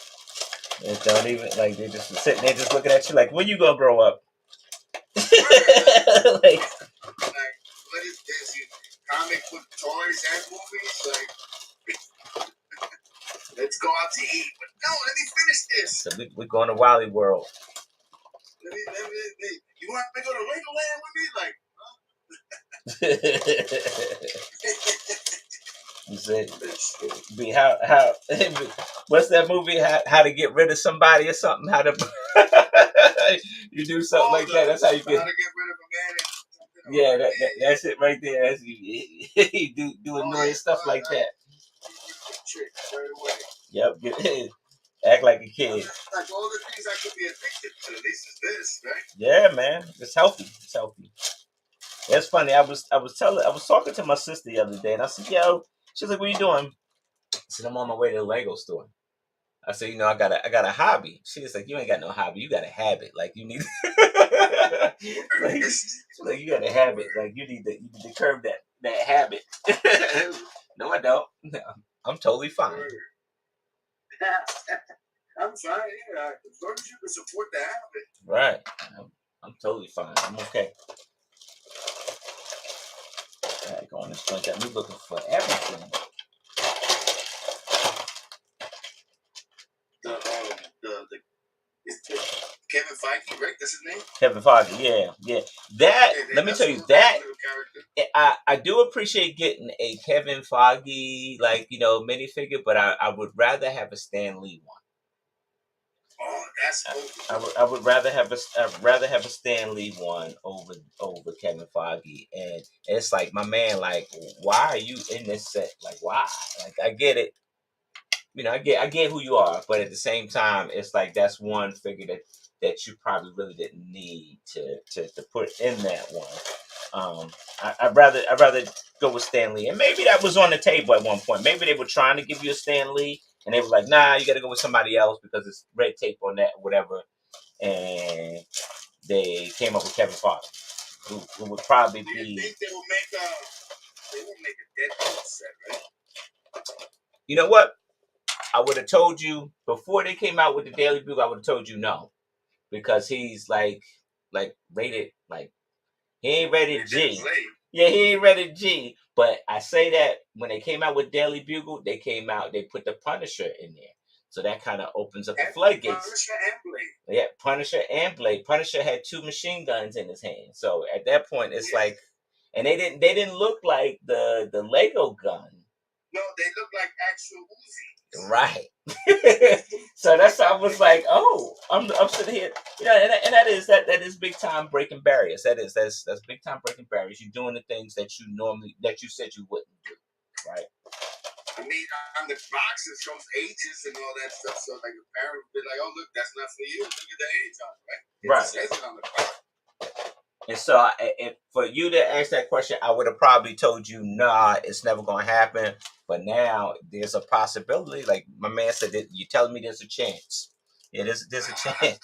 Speaker 1: It don't even like they just sitting there just looking at you like, when you gonna grow up?
Speaker 2: Like, what is this? You comic book toys and movies? Like, let's go out to eat. But no, let me finish this.
Speaker 1: So we're going to Wally World.
Speaker 2: Let me, you want to go to Legoland with me? Like,
Speaker 1: You said, be how what's that movie? How to get rid of somebody or something? How to you do something like that? That's how you get.
Speaker 2: How to get rid of a man?
Speaker 1: Yeah, that's it right there. That's you do annoying stuff like that. Yep, act like a kid.
Speaker 2: Like all the things I could be addicted to. At least is this, right?
Speaker 1: Yeah, man, it's healthy. It's healthy. It's funny. I was talking to my sister the other day, and I said, "Yo," she's like, "What are you doing?" I said, "I'm on my way to the Lego store." I said, "You know, I got a hobby." She was like, "You ain't got no hobby. You got a habit. Like you need, like you got a habit. Like you need to curb that habit." No, I don't. No, I'm totally fine.
Speaker 2: I'm fine. Yeah, as long as you can support the habit.
Speaker 1: Right. I'm totally fine. I'm okay. Right, go on this point that we looking for everything.
Speaker 2: It's Kevin Feige, right? That's his name.
Speaker 1: Kevin Feige, yeah. That let me tell you that I do appreciate getting a Kevin Feige minifigure, but I would rather have a Stan Lee one.
Speaker 2: Oh, that's
Speaker 1: I would rather have a Stan Lee one over Kevin Feige, and it's like, my man, like, why are you in this set? Like, why? Like, I get it. I get who you are, but at the same time, it's like that's one figure that you probably really didn't need to put in that one. I'd rather go with Stan Lee, and maybe that was on the table at one point. Maybe they were trying to give you a Stan Lee, and they were like, "Nah, you got to go with somebody else because it's red tape on that, whatever." And they came up with Kevin Feige, who would probably be.
Speaker 2: Do you think they will make a Deadpool set, right?
Speaker 1: You know what? I would have told you before they came out with the Daily Bugle. I would have told you no, because he's like rated, like he ain't rated G. Yeah, he ain't rated G. But I say that when they came out with Daily Bugle, they put the Punisher in there, so that kind of opens up the floodgates.
Speaker 2: Punisher and Blade.
Speaker 1: Yeah, Punisher and Blade. Punisher had 2 machine guns in his hand, so at that point it's like, and they didn't look like the Lego gun.
Speaker 2: No, they look like actual Uzi.
Speaker 1: Right. So that's how I was like, oh, I'm sitting here, and that is big time breaking barriers. That's big time breaking barriers. You're doing the things that you said you wouldn't do, right?
Speaker 2: I mean, on the box it shows ages and all that stuff. So like the parent would be like, "Oh, look, that's not for you. Look at the age on it, right?" It says it on the box.
Speaker 1: And so, for you to ask that question, I would have probably told you, nah, it's never going to happen. But now there's a possibility. Like my man said, that you're telling me there's a chance. Yeah, there's a chance.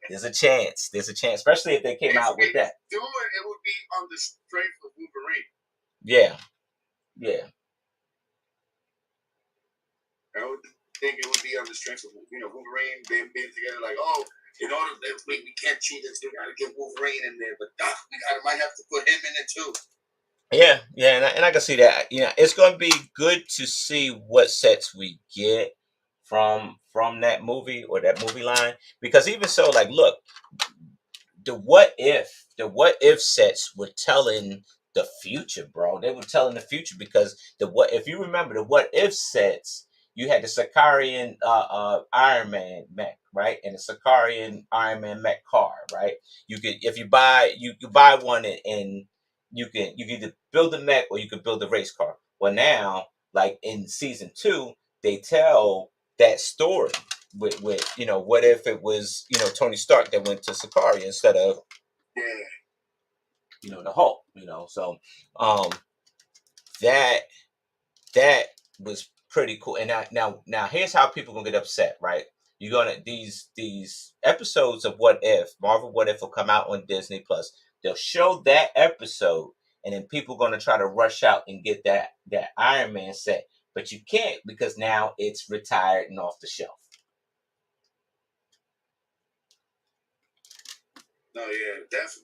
Speaker 1: There's a chance. There's a chance, especially if they came out with that.
Speaker 2: Do it would be on the strength of Wolverine.
Speaker 1: Yeah.
Speaker 2: I would think it would be on the strength of Wolverine, them being together. Like, oh, in order we can't cheat this, we gotta get Wolverine in there, but we might have to put him in it too.
Speaker 1: Yeah, and I can see that. It's going to be good to see what sets we get from that movie or that movie line, because even so, like, look, the what if sets were telling the future, bro. They were telling the future, because if you remember the what if sets, you had the Sicarian Iron Man mech, right, and the Sicarian Iron Man mech car, right. You could, if you buy one, and you can either build a mech or you could build a race car. Well, now, like in season 2, they tell that story with what if it was Tony Stark that went to Sicari instead of the Hulk. So that was pretty cool. And now here's how people gonna get upset, right? You're gonna these episodes of What If, Marvel What If will come out on Disney Plus. They'll show that episode, and then people are gonna try to rush out and get that Iron Man set. But you can't because now it's retired and off the shelf.
Speaker 2: No, yeah, definitely.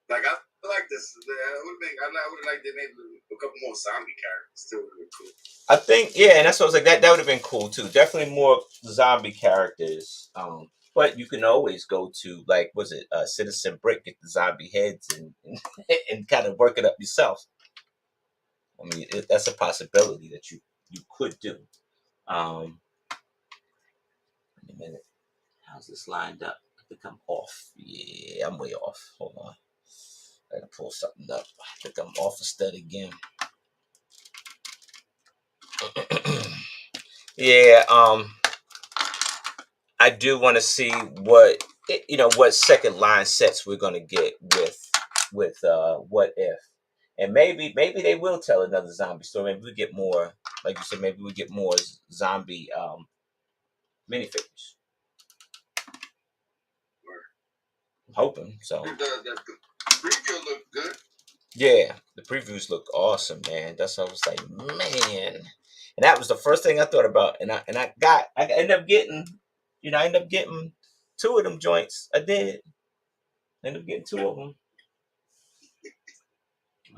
Speaker 2: Like I like this. I would have liked to maybe a couple more zombie characters. Still would have been cool.
Speaker 1: I think, yeah, and that's what I was like. That would have been cool too. Definitely more zombie characters. But you can always go to, like, was it Citizen Brick, get the zombie heads and kind of work it up yourself. I mean, that's a possibility that you could do. Wait a minute, how's this lined up? I think I'm off. Yeah, I'm way off. Hold on, I gotta pull something up. I think I'm off the stud again. Yeah, I do want to see what second line sets we're gonna get with What If, and maybe they will tell another zombie story. Maybe we get more, like you said. Maybe we get more zombie minifigures. I'm hoping so.
Speaker 2: The preview looked good.
Speaker 1: Yeah, the previews look awesome, man. That's what I was like, man, and that was the first thing I thought about, and I ended up getting, I ended up getting two of them joints. I did. I ended up getting two of them.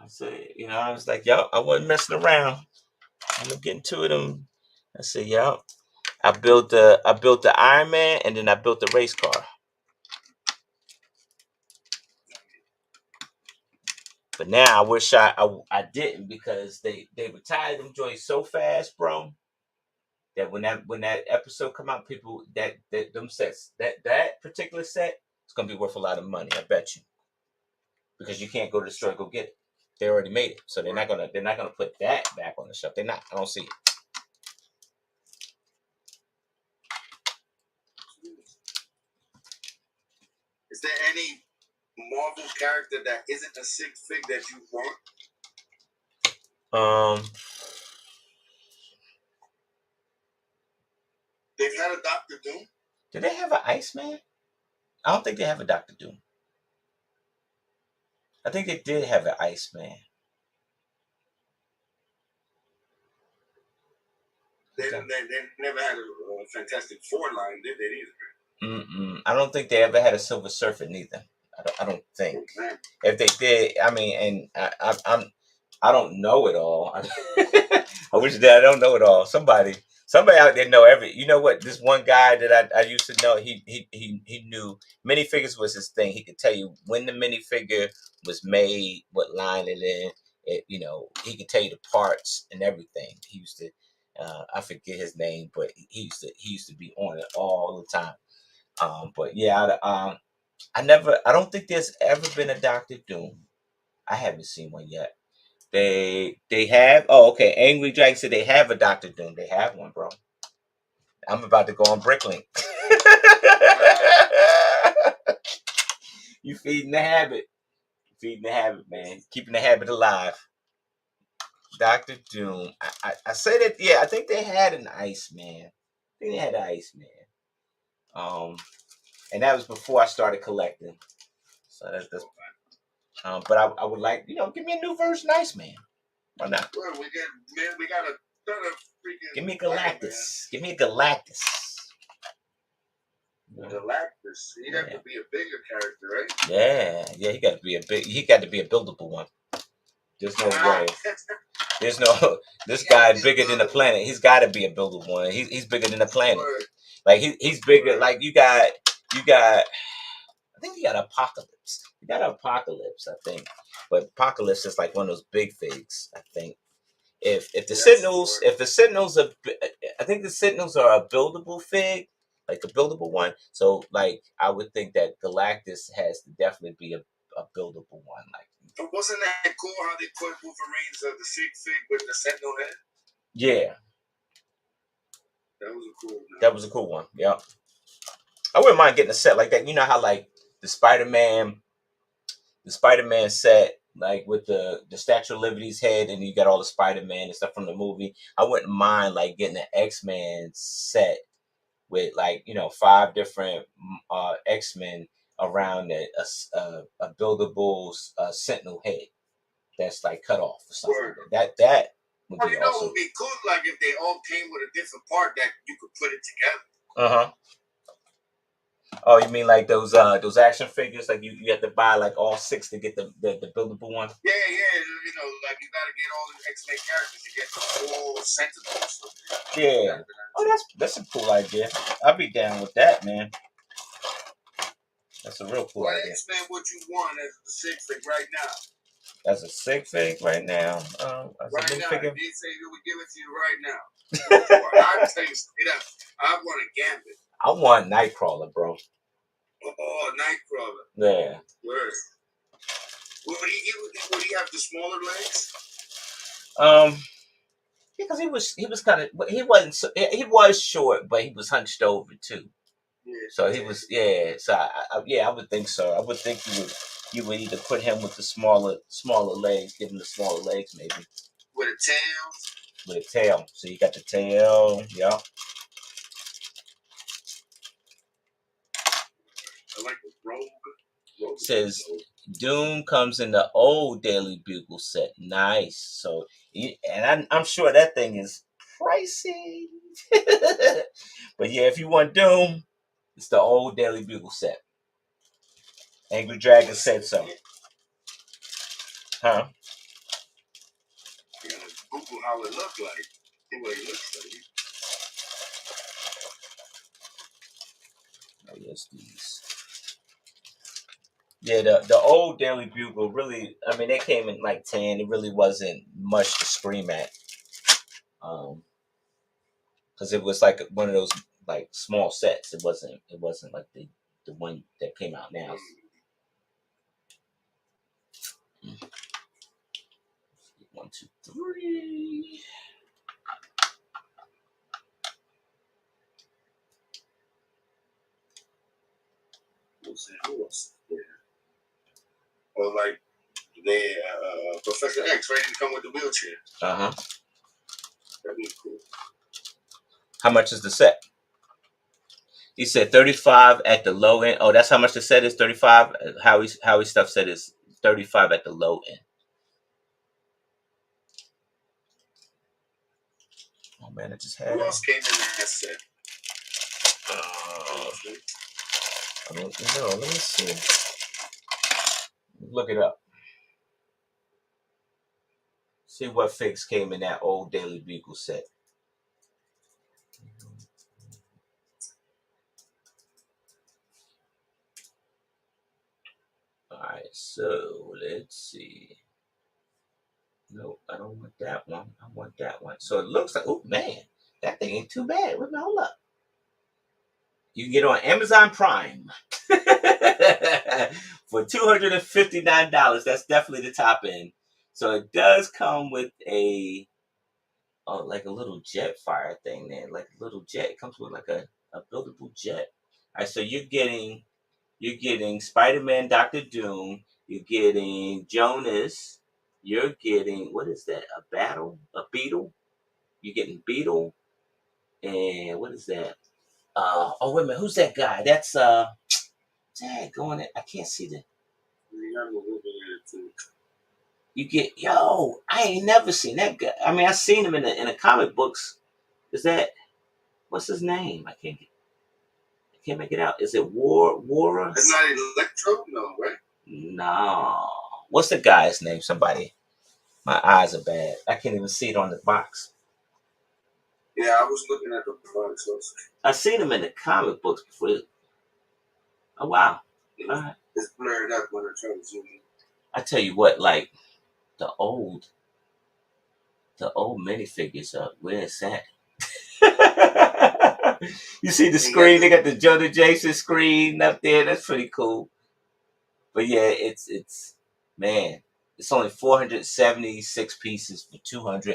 Speaker 1: I said, I was like, yo, I wasn't messing around. I ended up getting two of them. I said, yo, I built the Iron Man, and then I built the race car. But now I wish I didn't, because they retired them joints so fast, bro. That when that episode come out, people that them sets that particular set is gonna be worth a lot of money. I bet you, because you can't go to the store and go get it. They already made it, so they're not gonna put that back on the shelf. They're not. I don't see it.
Speaker 2: Is there any Marvel character that isn't a six fig that you want? They've had a Doctor Doom.
Speaker 1: Do they have an Iceman? I don't think they have a Doctor Doom. I think they did have an Iceman.
Speaker 2: They never had a Fantastic Four line, did they either?
Speaker 1: I don't think they ever had a Silver Surfer neither. I don't think.
Speaker 2: Oh,
Speaker 1: if they did, I mean, and I don't know it all. I wish that I don't know it all. Somebody out there know every. You know what? This one guy that I used to know, he knew minifigures was his thing. He could tell you when the minifigure was made, what line it in. He could tell you the parts and everything. He used to. I forget his name, but he used to be on it all the time. But yeah, I don't think there's ever been a Doctor Doom. I haven't seen one yet. They have. Oh, okay. Angry Jack said they have a Doctor Doom. They have one, bro. I'm about to go on Bricklink. You feeding the habit. Feeding the habit, man. Keeping the habit alive. Doctor Doom. I say that. Yeah, I think they had an Iceman. I think they had an Iceman. And that was before I started collecting. So that's but I would like, give me a new version of Iceman. Why not?
Speaker 2: Well, we got a ton of freaking.
Speaker 1: Give me Galactus. Give me Galactus.
Speaker 2: Galactus. He'd have to be a bigger character, right?
Speaker 1: Yeah. He got to be a buildable one. There's no way. There's no. This guy bigger than the planet. He's got to be a buildable one. He's bigger than the planet. Like he's bigger. Like you got. I think you got Apocalypse. You got Apocalypse, I think. But Apocalypse is like one of those big figs, I think. If the Sentinels are, I think the Sentinels are a buildable fig, like a buildable one. So like I would think that Galactus has to definitely be a buildable one. Like,
Speaker 2: but wasn't that cool how they put Wolverine's the sig fig with the Sentinel head?
Speaker 1: Yeah.
Speaker 2: That was a cool one.
Speaker 1: That was a cool one. Yeah. I wouldn't mind getting a set like that. You know how like the Spider-Man set like with the Statue of Liberty's head, and you got all the Spider-Man and stuff from the movie. I wouldn't mind like getting an X-Men set with like 5 different X-Men around a buildable Sentinel head that's like cut off or something.
Speaker 2: Word.
Speaker 1: That would
Speaker 2: Well,
Speaker 1: be
Speaker 2: you know, it
Speaker 1: awesome.
Speaker 2: would be cool, like if they all came with a different part that you could put it together.
Speaker 1: Uh-huh. Oh, you mean like those action figures? Like you have to buy like all 6 to get the buildable one?
Speaker 2: Yeah, you know, like you gotta get all the X-Men characters to get the full Sentinels.
Speaker 1: Yeah. Oh, that's a cool idea. I'll be down with that, man. That's a real cool
Speaker 2: What
Speaker 1: idea.
Speaker 2: X-Men would you want as a six fig right now?
Speaker 1: As a sig fig right now, as
Speaker 2: Right
Speaker 1: a
Speaker 2: now,
Speaker 1: figure.
Speaker 2: if you say you would give it to you right now, I'd tell you straight up, I want a Gambit.
Speaker 1: I want Nightcrawler, bro.
Speaker 2: Oh, Nightcrawler.
Speaker 1: Yeah.
Speaker 2: Word. Would he have the smaller legs?
Speaker 1: Because he was kind of he wasn't he was short, but he was hunched over too.
Speaker 2: Yeah.
Speaker 1: So he was So I would think so. I would think you would either put him with the smaller legs, give him the smaller legs maybe.
Speaker 2: With a tail.
Speaker 1: With a tail. So you got the tail, yeah.
Speaker 2: I like the robe.
Speaker 1: Says Doom comes in the old Daily Bugle set. Nice. So, and I'm sure that thing is pricey. But yeah, if you want Doom, it's the old Daily Bugle set. Angry Dragon said so. Huh?
Speaker 2: You gotta Google how it looked like. See what it looks like.
Speaker 1: Oh, yes, these. Yeah, the old Daily Bugle really, I mean, they came in like 10. It really wasn't much to scream at. Because it was like one of those like small sets. It wasn't like the one that came out now. 1, 2, 3.
Speaker 2: Who else? Yeah. Or like they Professor X, right? He come with the wheelchair.
Speaker 1: Uh-huh.
Speaker 2: That'd be cool.
Speaker 1: How much is the set? He said 35 at the low end. Oh, that's how much the set is, 35. Howie stuff said is 35 at the low end. Oh man, I just had.
Speaker 2: Who else came in that set?
Speaker 1: I don't know. Let me see. Look it up. See what figs came in that old Daily Bugle set. Alright, so let's see. No, I don't want that one. I want that one. So it looks like, oh man, that thing ain't too bad. Wait a minute, hold up. You can get it on Amazon Prime for $259. That's definitely the top end. So it does come with like a little jet fire thing there, like a little jet. It comes with like a buildable jet. All right, so you're getting Spider-Man, Doctor Doom. You're getting Jonas. You're getting, what is that? A beetle. You're getting Beetle. And what is that? Oh wait a minute, who's that guy? That's going in. I can't see the. You get I ain't never seen that guy. I mean, I seen him in the comic books. Is that what's his name? I can't make it out. Is it Wara?
Speaker 2: It's not Electro, no, right?
Speaker 1: No. What's the guy's name? Somebody. My eyes are bad. I can't even see it on the box.
Speaker 2: Yeah, I was looking at the box.
Speaker 1: I seen him in the comic books before. Oh wow! All right.
Speaker 2: It's blurred up when I try to zoom in.
Speaker 1: I tell you what, like the old minifigures up. Where's that? You see the screen? They got the Jonah Jason screen up there. That's pretty cool. But yeah, it's man. It's only 476 pieces for $259,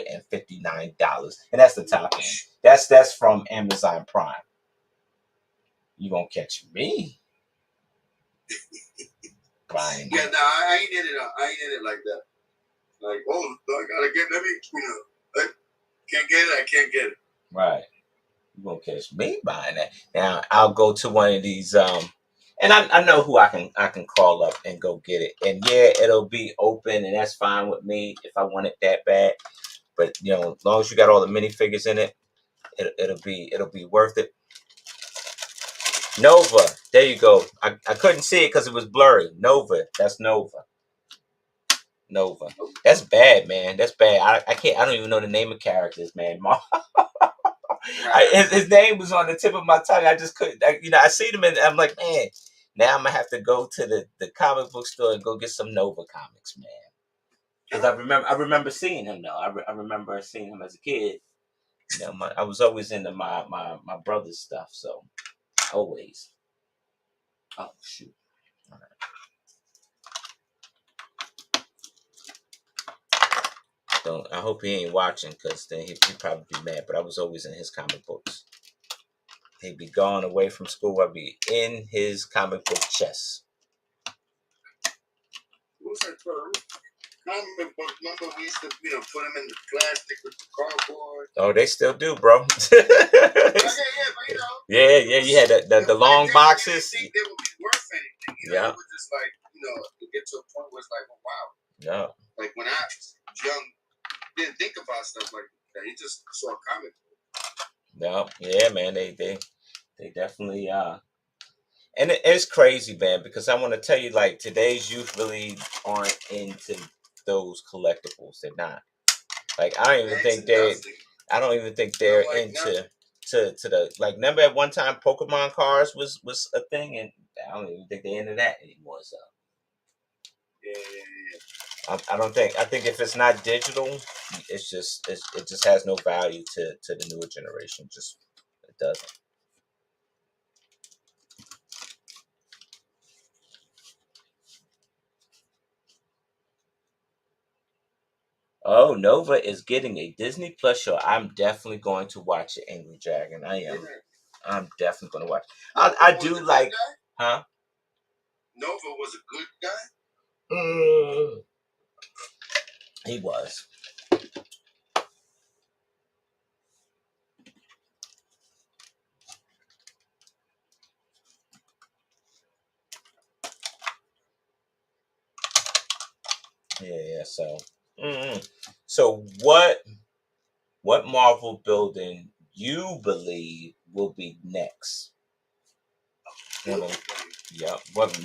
Speaker 1: and that's the top end. That's from Amazon Prime. You gonna catch me? Buying.
Speaker 2: Yeah, no, I ain't in it. I ain't in it like that. Like, oh, I gotta get. Let me, I can't get it. I can't get it.
Speaker 1: Right. You won't catch me buying that. Now I'll go to one of these. And I know who I can call up and go get it. And yeah, it'll be open, and that's fine with me if I want it that bad. But as long as you got all the minifigures in it, it'll be worth it. Nova, there you go. I couldn't see it because it was blurry. Nova, that's Nova. Nova, that's bad, man. That's bad. I can't. I don't even know the name of characters, man. His name was on the tip of my tongue. I just couldn't. I see them and I'm like, man. Now I'm gonna have to go to the comic book store and go get some Nova comics, man. Because I remember seeing him though. I remember seeing him as a kid. I was always into my brother's stuff, so always. Oh shoot! All right. So I hope he ain't watching, because then he'd probably be mad. But I was always in his comic books. He'd be gone away from school. I'd be in his comic book chest.
Speaker 2: What's that term? Comic book. Remember we used to, put them in the plastic with the cardboard.
Speaker 1: Oh, they still do, bro. Yeah, you had the long boxes.
Speaker 2: They would be worth anything.
Speaker 1: Yeah.
Speaker 2: It was just like, to get to a point where it's like, oh, wow.
Speaker 1: Yeah.
Speaker 2: Like when I was young, didn't think about stuff like that. He just saw a comic book.
Speaker 1: No, yeah, man. They definitely and it's crazy, man, because I want to tell you, like, today's youth really aren't into those collectibles. They're not. Like, I don't even think they're into to the, like, remember at one time Pokemon cards was a thing, and I don't even think they're into that anymore. So
Speaker 2: yeah.
Speaker 1: I don't think. I think if it's not digital, it just has no value to the newer generation. Just it doesn't. Oh, Nova is getting a Disney Plus show. I'm definitely going to watch it, Angry Dragon. I am. I'm definitely going to watch it. I do like, huh?
Speaker 2: Nova was a good guy?
Speaker 1: He was. Yeah, so. So what Marvel building you believe will be next? Yeah. What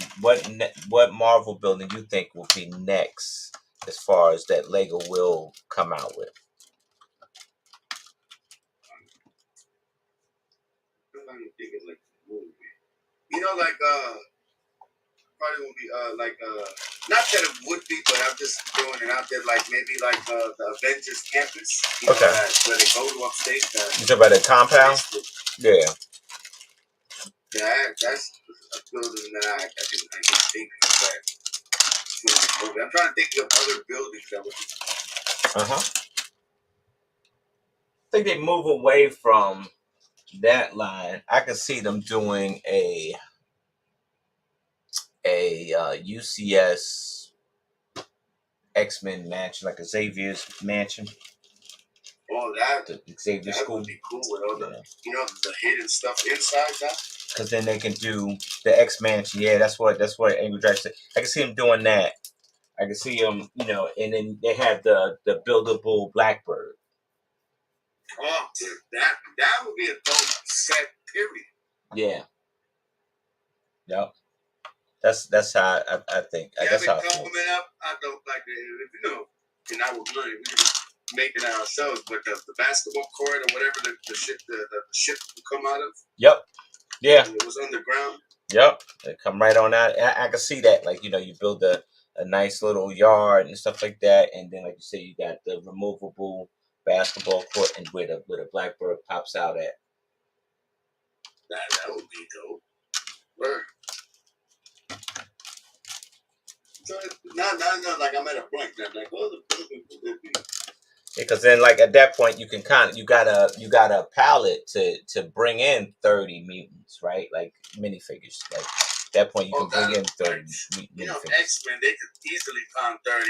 Speaker 1: Marvel building you think will be next, as far as that Lego will come out with?
Speaker 2: I'm thinking like movie. Like probably won't be not that it would be, but I'm just throwing it out there, like maybe like the Avengers campus.
Speaker 1: Okay.
Speaker 2: Where they go to upstate.
Speaker 1: You talking about the compound? Yeah.
Speaker 2: Yeah, that's a building that I can think of that. I'm trying to think of other buildings that would.
Speaker 1: I think they move away from that line. I can see them doing a UCS X-Men mansion, like a Xavier's mansion.
Speaker 2: Oh, that
Speaker 1: the Xavier School
Speaker 2: would be cool with all the the hidden stuff inside that.
Speaker 1: Because then they can do the X Mansion. Yeah, that's what Angry Dragon said. I can see him doing that. I can see him, and then they have the buildable Blackbird.
Speaker 2: Oh, that would be a dope set. Period.
Speaker 1: Yeah. Yep. That's how I think. That's how I feel.
Speaker 2: Coming up, I don't like it. And I would learn. We just making it ourselves, but the basketball court or whatever the ship would come out of.
Speaker 1: Yep. Yeah.
Speaker 2: It was underground.
Speaker 1: Yep. They come right on out. I can see that. Like, you build a nice little yard and stuff like that, and then, like you say, you got the removable basketball court, and where the Blackbird pops out at.
Speaker 2: That would be dope. Word. So no, like I'm at a blank now. Like, oh,
Speaker 1: because then, like, at that point, you can you got a palette to bring in 30 mutants, right? Like minifigures, like that point, you can bring in 30.
Speaker 2: You know, X-Men, they could easily pound 30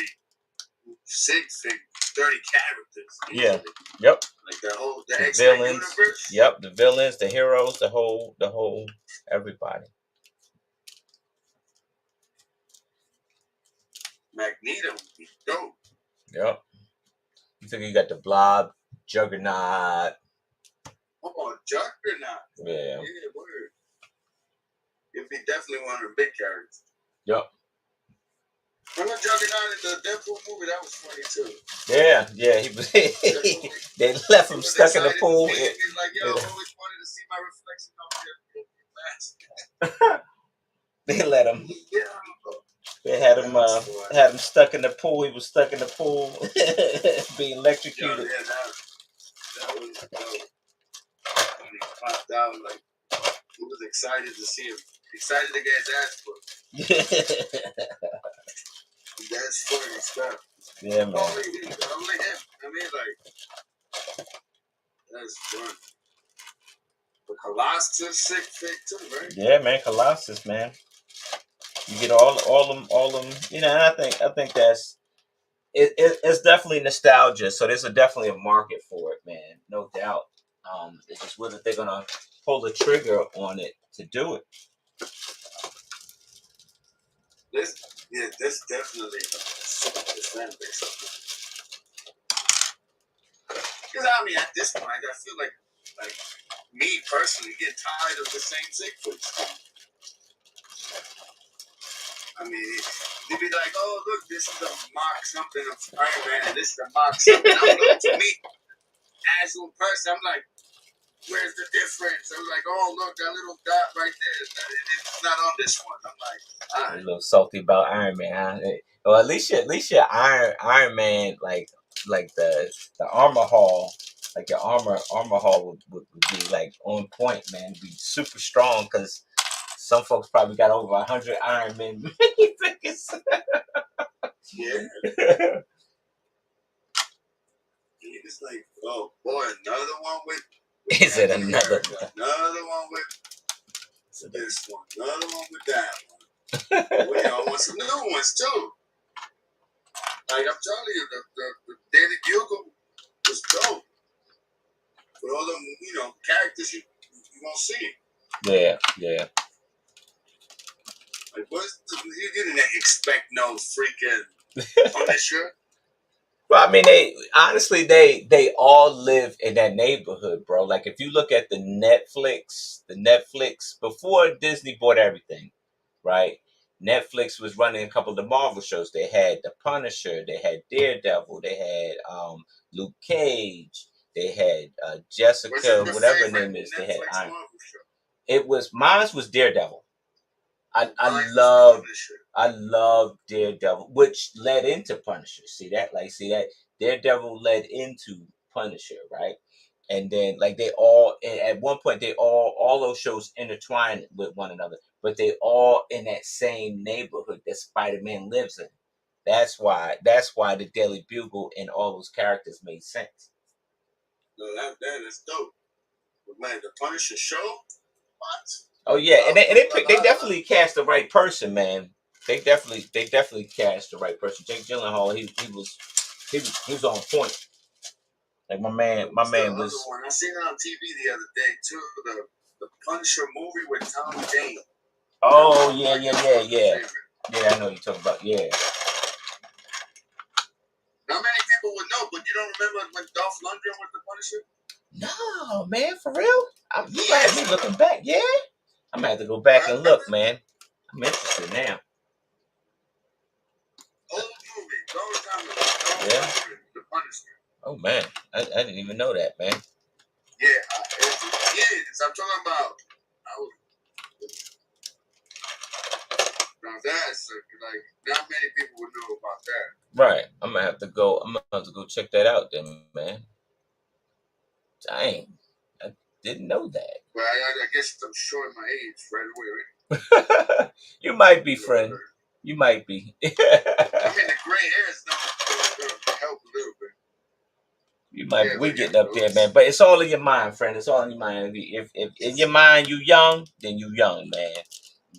Speaker 2: characters. Easily.
Speaker 1: Yeah. Yep.
Speaker 2: Like the X-Men
Speaker 1: villains.
Speaker 2: Universe.
Speaker 1: Yep. The villains, the heroes, the whole, everybody.
Speaker 2: Magneto would be dope.
Speaker 1: Yep. You think you got the Blob, Juggernaut.
Speaker 2: Oh, Juggernaut.
Speaker 1: Yeah.
Speaker 2: Yeah, word. He'd be definitely one of the big characters.
Speaker 1: Yep.
Speaker 2: Remember Juggernaut in the Deadpool movie? That was funny too.
Speaker 1: Yeah, he was. They left him stuck in the pool.
Speaker 2: He's like, yo, I always wanted to see my reflection on the mask.
Speaker 1: They let him.
Speaker 2: Yeah.
Speaker 1: They had him stuck in the pool. He was stuck in the pool, being electrocuted.
Speaker 2: Yo, yeah, that was dope. When he popped out, like, he was excited to see him. Excited to get his ass put. That's funny stuff.
Speaker 1: Yeah, man.
Speaker 2: Only him. I mean, like, that's fun. The Colossus sick fit too, right?
Speaker 1: Yeah, man. Colossus, man. You get all them. You know, and I think that's it's definitely nostalgia. So there's definitely a market for it, man. No doubt. It's just whether they're gonna pull the trigger on it to do it.
Speaker 2: This definitely is fan base. Because I mean, at this point, I feel like me personally get tired of the same Siegfried. I mean, they'd be like, "Oh, look, this is a mock something of Iron Man, and this is a mock something." I'm like, to me, as one person, I'm like, "Where's the difference?" I'm like, "Oh, look, that little dot right there. It's not on this one." I'm like, all right.
Speaker 1: A little salty about Iron Man, huh? Well, at least your Iron Man, like the armor haul, like your armor haul would be like on point, man. It'd be super strong because some folks probably got over 100 Iron Man figures.
Speaker 2: Yeah. It's like, oh boy, another one with
Speaker 1: Is it another one?
Speaker 2: Another one with this one. Another one with that one. We all want some new ones too. Like I'm telling you, the Daily Bugle was dope. With all them, characters you won't see.
Speaker 1: Yeah.
Speaker 2: Like you didn't expect no freaking Punisher.
Speaker 1: Well, I mean, they all live in that neighborhood, bro. Like if you look at the Netflix before Disney bought everything, right? Netflix was running a couple of the Marvel shows. They had the Punisher, they had Daredevil, they had Luke Cage, they had Jessica, whatever her name is. They had Iron. Mine was Daredevil. I love Daredevil, which led into Punisher. See that Daredevil led into Punisher, right? And then at one point all those shows intertwined with one another, but they all in that same neighborhood that Spider-Man lives in. That's why the Daily Bugle and all those characters made sense.
Speaker 2: No, that is dope. But man, the Punisher show? What?
Speaker 1: Oh yeah, and they definitely cast the right person, man. They definitely cast the right person. Jake Gyllenhaal, he was on point. Like my man was.
Speaker 2: I seen it on TV the other day too. The Punisher movie with Tom Jane.
Speaker 1: Oh yeah. Yeah, I know what you're talking about. Yeah.
Speaker 2: Not many people would know, but you don't remember when Dolph Lundgren was the Punisher?
Speaker 1: No, man, for real. You had me looking back. Yeah. I'm gonna have to go back and look, man. I'm interested now.
Speaker 2: Old movie, long time ago.
Speaker 1: Yeah.
Speaker 2: The Punisher.
Speaker 1: Oh man, I didn't even know that, man.
Speaker 2: Yeah, I'm talking about. Now that's like not many people would know about that.
Speaker 1: Right. I'm gonna have to go check that out then, man. Dang. I didn't know that.
Speaker 2: Well, I guess I'm showing my age right away, right?
Speaker 1: You might be, friend. You might be.
Speaker 2: I mean, the gray hairs don't help a little bit.
Speaker 1: You might be. We getting up there, man. But it's all in your mind, friend. It's all in your mind. If in your mind you young, then you young, man.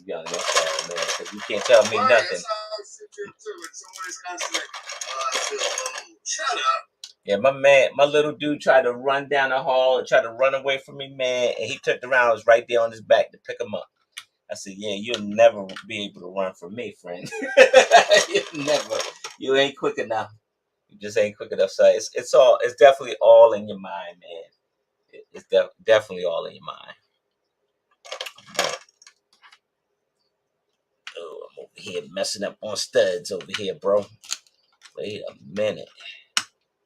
Speaker 1: young. That's all, man. Because you can't tell me
Speaker 2: Right,
Speaker 1: nothing.
Speaker 2: that's how I feel too. When someone is constantly like, oh, I feel old. Shut up.
Speaker 1: Yeah, my little dude tried to run down the hall and tried to run away from me, man. And he turned around, I was right there on his back to pick him up. I said, yeah, you'll never be able to run from me, friend. You'll never. You ain't quick enough. You just ain't quick enough. So it's definitely all in your mind, man. It's definitely all in your mind. Oh, I'm over here messing up on studs over here, bro. Wait a minute.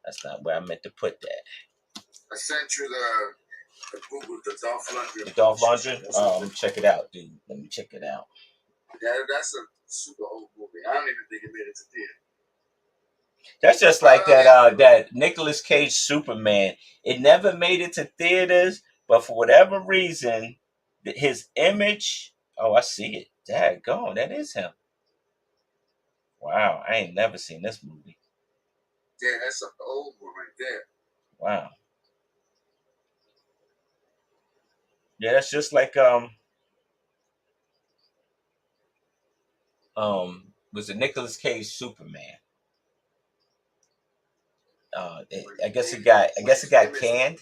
Speaker 1: That's not where I meant to put that.
Speaker 2: I sent you the Google, the Dolph Lundgren.
Speaker 1: The Dolph Lundgren? Oh, let me check it out, dude. Let me check it out.
Speaker 2: Yeah, that's a super old movie. I don't even think it made it to theater.
Speaker 1: That's just like that Nicolas Cage Superman. It never made it to theaters, but for whatever reason, his image. Oh, I see it. Daggone, that is him. Wow, I ain't never seen this movie.
Speaker 2: Yeah, that's an old one right there.
Speaker 1: Wow. Yeah, that's just like was it Nicolas Cage Superman? I guess it got canned.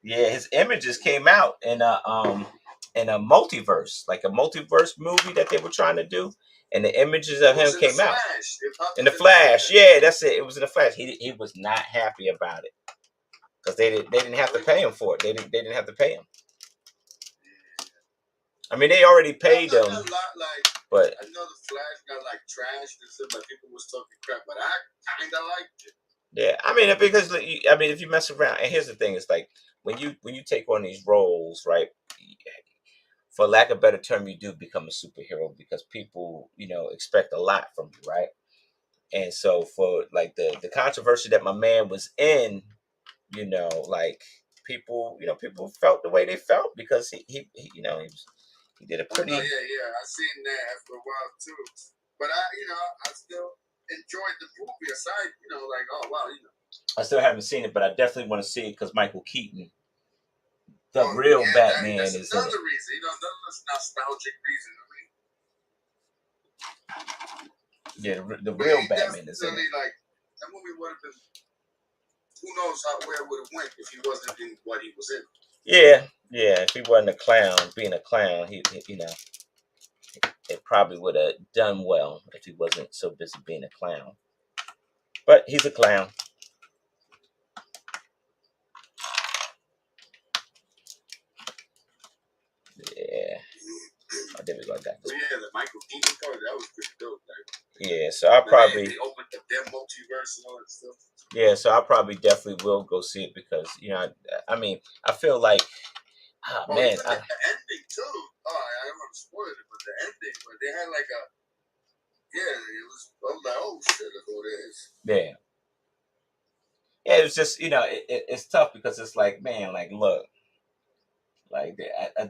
Speaker 1: Yeah, his images came out in a multiverse, like a multiverse movie that they were trying to do, and the images of him came out in the Flash. Yeah, that's it. It was in the Flash. He was not happy about it because they didn't have to pay him for it. They didn't have to pay him. I mean, they already paid him. But
Speaker 2: I know the Flash got like trashed and stuff, like people was talking crap, but I kinda liked it.
Speaker 1: Yeah, I mean, because if you mess around, and here's the thing: it's like when you take on these roles, right? For lack of a better term, you do become a superhero because people, expect a lot from you, right? And so for like the controversy that my man was in, like people felt the way they felt because he did a pretty.
Speaker 2: Yeah, I seen that after a while too, but I still enjoyed the movie. Aside, like oh wow,
Speaker 1: I still haven't seen it, but I definitely want to see it because Michael Keaton, the real Batman,
Speaker 2: that's
Speaker 1: is
Speaker 2: another
Speaker 1: in it.
Speaker 2: reason. Another nostalgic reason.
Speaker 1: Yeah, the real Batman is in it.
Speaker 2: Like that movie would have been. Who knows where it would have went if he wasn't in what he was in.
Speaker 1: Yeah. If he wasn't a clown, being a clown, he it probably would have done well if he wasn't so busy being a clown. But he's a clown. Yeah. Oh, there we go. I got this.
Speaker 2: Yeah, the Michael Keaton part, that was pretty dope.
Speaker 1: Yeah, so I probably
Speaker 2: they opened up their multiverse and all that stuff.
Speaker 1: Yeah, so I probably definitely will go see it because I mean, I feel like, man,
Speaker 2: the ending too. Oh, I don't want to spoil it, but the ending, but they had like a it was. I was like, oh shit, look who it is.
Speaker 1: Yeah. Yeah, it was just it's tough because it's like, man, like look, like I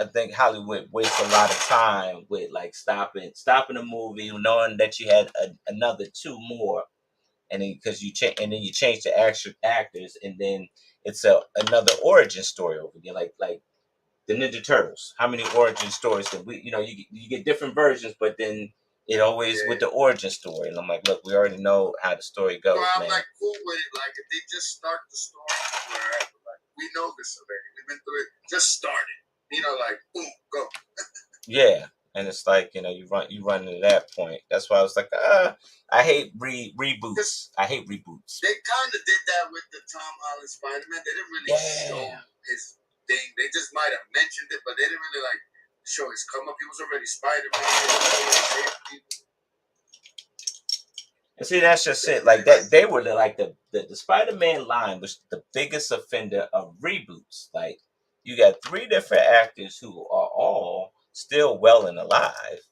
Speaker 1: think Hollywood wastes a lot of time with like stopping a movie, knowing that you had another two more, and then because you change and then you change the actors, and then it's another origin story over there, like the Ninja Turtles. How many origin stories that you get different versions, but then it always with the origin story, and I'm like, look, we already know how the story goes,
Speaker 2: I'm
Speaker 1: man.
Speaker 2: like cool with it. Like if they just start the story wherever, like we know this already. We've been through it. Just start it. Like boom, go.
Speaker 1: Yeah, and it's like you run into that point. That's why I was like, I hate reboots. I hate reboots.
Speaker 2: They kind of did that with the Tom Holland Spider-Man. They didn't really show his thing. They just might have mentioned it, but they didn't really like show his come up. He was already Spider-Man.
Speaker 1: And see, that's just it. Like that, they were the Spider-Man line was the biggest offender of reboots. Like you got three different actors who are all still well and alive,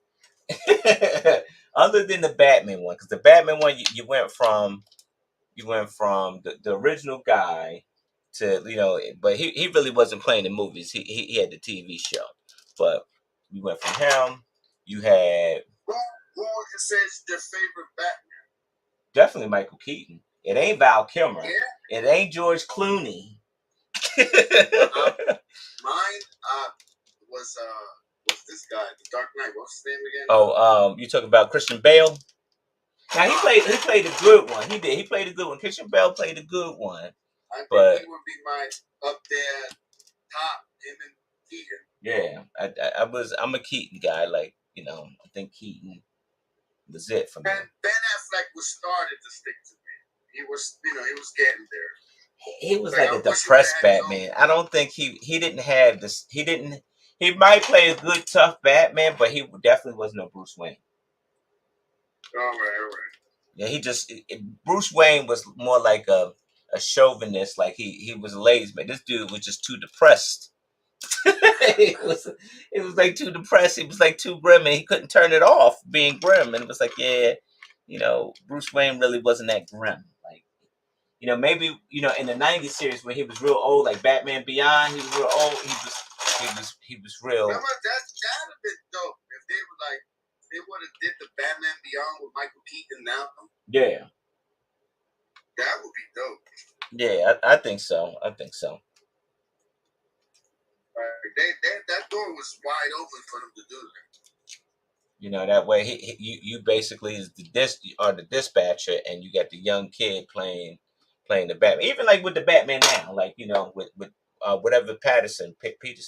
Speaker 1: other than the Batman one. Because the Batman one, you went from the original guy to but he really wasn't playing the movies. He had the TV show, but you went from him. You had
Speaker 2: who would you say is your favorite Batman?
Speaker 1: Definitely Michael Keaton. It ain't Val Kilmer. Yeah. It ain't George Clooney.
Speaker 2: Mine was this
Speaker 1: Oh, you talking about Christian Bale? Now he played a good one. He did. He played a good one. Christian Bale played a good one.
Speaker 2: I think
Speaker 1: But
Speaker 2: he would be my up there top. Him and Keaton.
Speaker 1: Yeah, I'm a Keaton guy. Like, I think Keaton was it for me.
Speaker 2: And Ben Affleck was started to stick to me. He was, he was getting there.
Speaker 1: He was like a depressed Batman. I don't think he didn't have this. He might play a good tough Batman, but he definitely was no Bruce Wayne.
Speaker 2: All right.
Speaker 1: Yeah, Bruce Wayne was more like a chauvinist. Like he was a lazy man. This dude was just too depressed. it was like too depressed. He was like too grim, and he couldn't turn it off being grim. And it was like, yeah, Bruce Wayne really wasn't that grim. Like, maybe in the '90s series when he was real old, like Batman Beyond, he was real old. He was real.
Speaker 2: Remember that'd have been dope if they would have did the Batman Beyond with Michael Keaton now.
Speaker 1: Yeah,
Speaker 2: that would be dope.
Speaker 1: Yeah, I think so.
Speaker 2: That door was wide open for them to do that.
Speaker 1: That way you basically is the dispatcher, and you got the young kid playing the Batman. Even like with the Batman now, like with whatever Peterson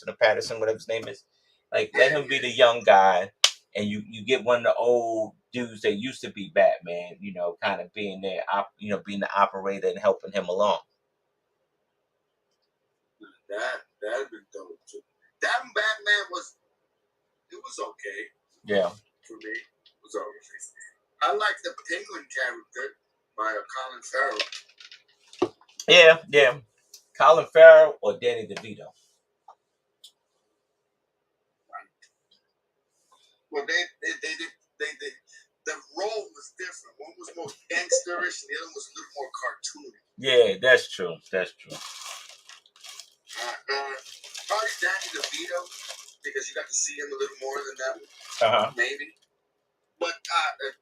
Speaker 1: or Patterson, whatever his name is, like let him be the young guy, and you get one of the old dudes that used to be Batman, kind of being there, being the operator and helping him along.
Speaker 2: That'd been dope too. That Batman was okay.
Speaker 1: Yeah.
Speaker 2: For me, it was alright. I like the Penguin character by Colin Farrell.
Speaker 1: Yeah. Colin Farrell or Danny DeVito.
Speaker 2: Well, they the role was different. One was more gangsterish, and the other was a little more cartoony.
Speaker 1: Yeah, that's true.
Speaker 2: Probably Danny DeVito, because you got to see him a little more than that one. Maybe. But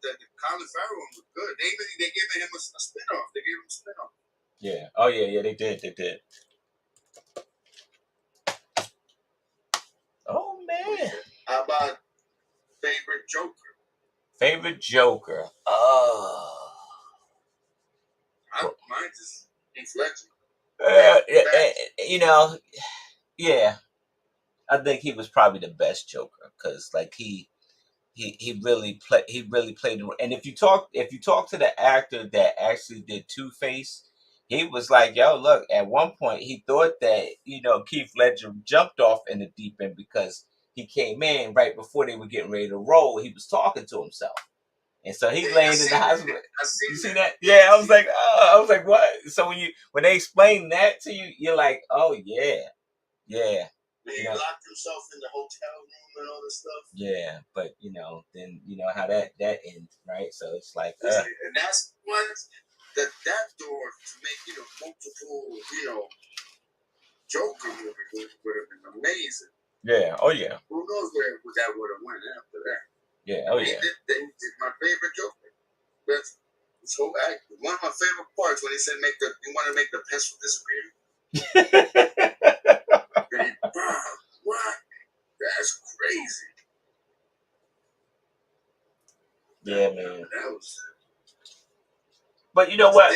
Speaker 2: the Colin Farrell one was good. They gave him a spinoff. They gave him a spinoff.
Speaker 1: Yeah. Oh yeah, they did. Oh man.
Speaker 2: How about favorite Joker?
Speaker 1: Favorite Joker.
Speaker 2: Mine's is Heath Ledger.
Speaker 1: Yeah. I think he was probably the best Joker because like he really played the role. And if you talk to the actor that actually did Two-Face, he was like, yo, look, at one point he thought that, Heath Ledger jumped off in the deep end because he came in right before they were getting ready to roll. He was talking to himself. And so he's laying in the hospital. You see that? Yeah, I was like, what? So when they explain that to you, you're like, oh yeah.
Speaker 2: He locked himself in the hotel room and all this stuff.
Speaker 1: Yeah, but then how that ends, right? So it's like,
Speaker 2: and that's what that door to make multiple Joker movie would have been amazing.
Speaker 1: Yeah. Oh yeah.
Speaker 2: Who knows where that would have went after that?
Speaker 1: Yeah. Oh yeah.
Speaker 2: They did my favorite Joker. That's this whole act. One of my favorite parts when he said you want to make the pencil disappear. What? That's crazy.
Speaker 1: Yeah, man.
Speaker 2: That was.
Speaker 1: But you know what?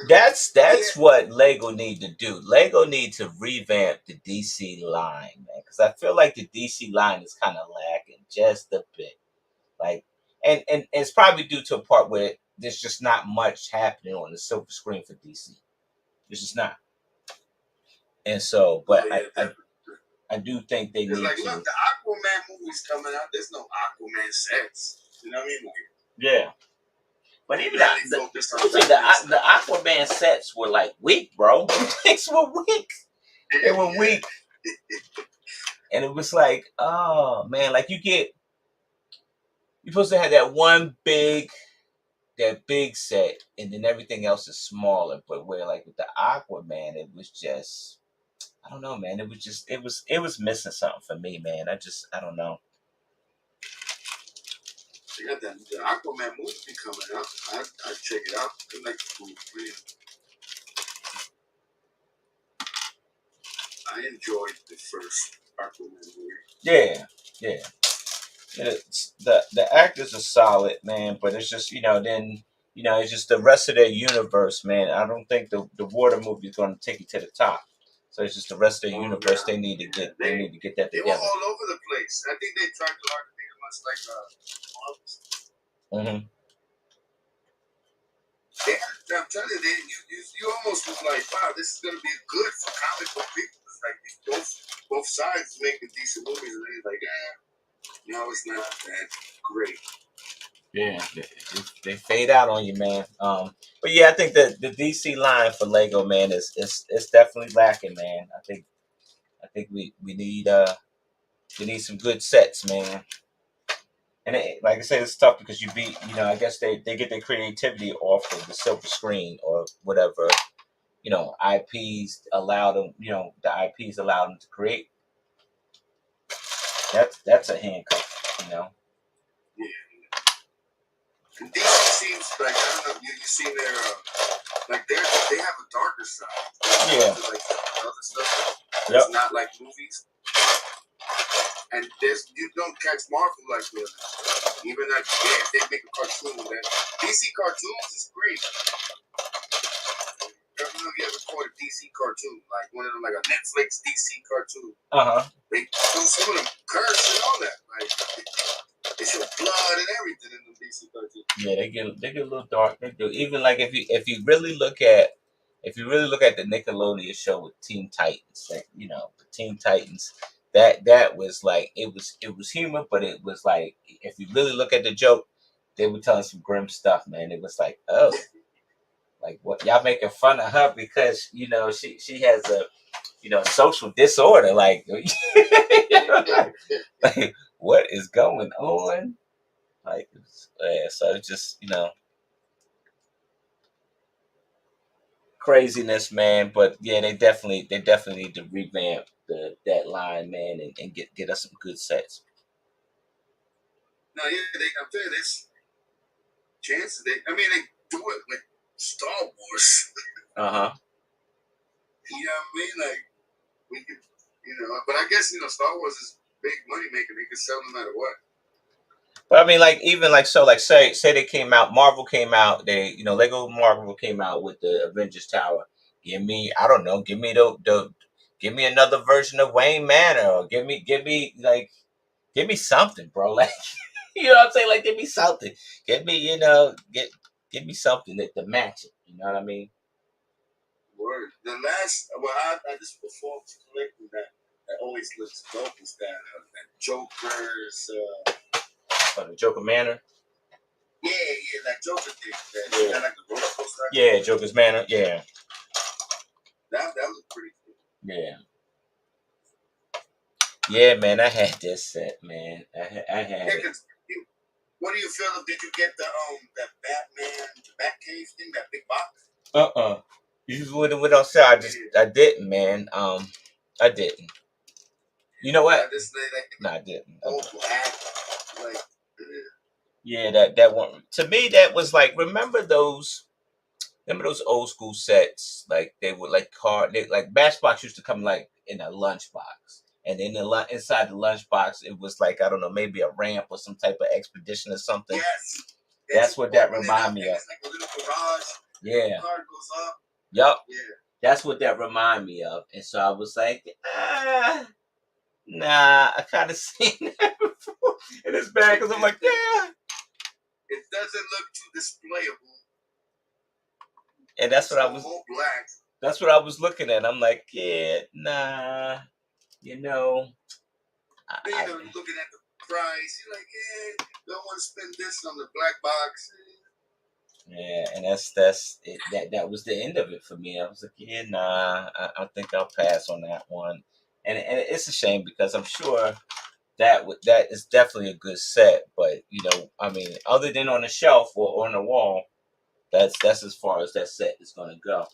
Speaker 1: That's what Lego need to do. Lego need to revamp the DC line, man, because I feel like the DC line is kind of lacking just a bit. Like, and it's probably due to a part where there's just not much happening on the silver screen for DC. There's just not. And so, but I do think they need to.
Speaker 2: Look, the Aquaman movie's coming out. There's no Aquaman sets. You know what I mean?
Speaker 1: Yeah. But even the Aquaman sets were like weak, bro. Things were weak. They were weak. And it was like, oh man, like you're supposed to have that one big set, and then everything else is smaller. But where like with the Aquaman, it was just, I don't know, man. It was missing something for me, man. I don't know.
Speaker 2: Yeah, the Aquaman movie coming out. I check it out. I like the movie. I enjoyed the first Aquaman movie.
Speaker 1: Yeah. The actors are solid, man, but it's just then it's just the rest of their universe, man. I don't think the water movie is going to take you to the top. So it's just the rest of the universe they need to get. They need to get that
Speaker 2: They were
Speaker 1: together.
Speaker 2: all over the place. I think they tried too hard to make it much like
Speaker 1: Mm-hmm.
Speaker 2: I'm telling you, you almost was like, wow, this is gonna be good for comic book people. It's like these both sides making decent movies, and then like, no, it's not that great.
Speaker 1: Yeah, they fade out on you, man. But yeah, I think that the DC line for Lego, man, is definitely lacking, man. I think we need some good sets, man. And like I said, it's tough because I guess they get their creativity off of the silver screen or whatever, IPs allow them, the IPs allow them to create. That's a handcuff.
Speaker 2: Yeah. And DC seems like, I don't know, you see their like they have a darker side.
Speaker 1: Yeah.
Speaker 2: Like other stuff that's not like movies. And you don't catch Marvel like this. Even like if they make a cartoon, man. DC cartoons is great. I don't know if you ever caught a DC cartoon, like one of them, like a Netflix DC cartoon. They do some of them curse and all that. Like they show blood and everything in the DC cartoon.
Speaker 1: Yeah, they get a little dark. They do. Even like if you really look at the Nickelodeon show with Teen Titans, the Teen Titans, that was like it was humor, but it was like if you really look at the joke, they were telling some grim stuff, man. It was like, oh, like what y'all making fun of her because she has a social disorder, like, like what is going on? Like, yeah, so it's just craziness, man. But yeah, they definitely need to revamp that line, man, and get us some good sets.
Speaker 2: No, yeah, I'm telling you, there's chances. I mean, they do it with Star Wars.
Speaker 1: Uh-huh.
Speaker 2: You know what I mean? Like we could, but I guess Star Wars is big money maker. They could sell no matter what.
Speaker 1: But I mean, like even like so, like say they came out, Marvel came out, Lego Marvel came out with the Avengers Tower. Give me, I don't know, give me another version of Wayne Manor, or give me something, bro. Like, you know what I'm saying? Like, give me something. Give me, give me something to match it. You know what I mean?
Speaker 2: Word. The last, I just performed collecting that always looks dope is that Joker's.
Speaker 1: The Joker Manor.
Speaker 2: Yeah, that Joker thing. That got like the roller coaster.
Speaker 1: Yeah, Joker's Manor. Yeah.
Speaker 2: That was pretty cool.
Speaker 1: Yeah. Yeah, man, I had this set, man. I had it.
Speaker 2: What do you feel? Did you get that Batman, the Batcave thing, that big box?
Speaker 1: You went on sale. I didn't, man. I didn't. You know what? No, I didn't.
Speaker 2: All black, like.
Speaker 1: Yeah, that one to me that was like remember those old school sets like they were like like Matchbox used to come like in a lunchbox. And in inside the lunchbox, it was like I don't know, maybe a ramp or some type of expedition or something.
Speaker 2: Yes,
Speaker 1: that's what that reminded me of.
Speaker 2: It's like a little garage.
Speaker 1: Yeah.
Speaker 2: The car goes up.
Speaker 1: Yup.
Speaker 2: Yeah.
Speaker 1: That's what that reminded me of, and so I was like, nah, I kind of seen that before, and it's bad because I'm like, yeah.
Speaker 2: It doesn't look too displayable.
Speaker 1: And that's what I was.
Speaker 2: Black.
Speaker 1: That's what I was looking at. I'm like, yeah, nah.
Speaker 2: Looking at the price, you're like, yeah, don't want to spend this on the black box.
Speaker 1: Yeah, and that's it. That was the end of it for me. I was like, yeah, nah. I think I'll pass on that one, and it's a shame because I'm sure that is definitely a good set, but I mean, other than on the shelf or on the wall, that's as far as that set is gonna go,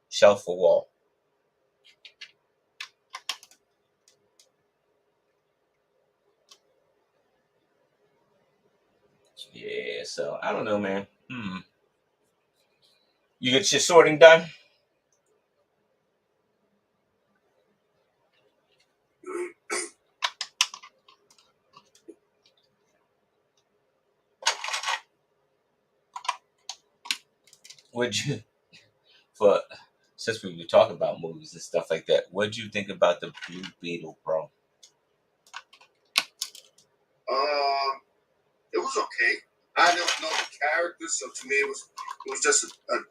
Speaker 1: shelf or wall. Yeah, so I don't know, man. You get your sorting done? would you for since we were talking about movies and stuff like that? What'd you think about the Blue Beetle, bro?
Speaker 2: Um, it was okay. I don't know the characters, so to me it was just a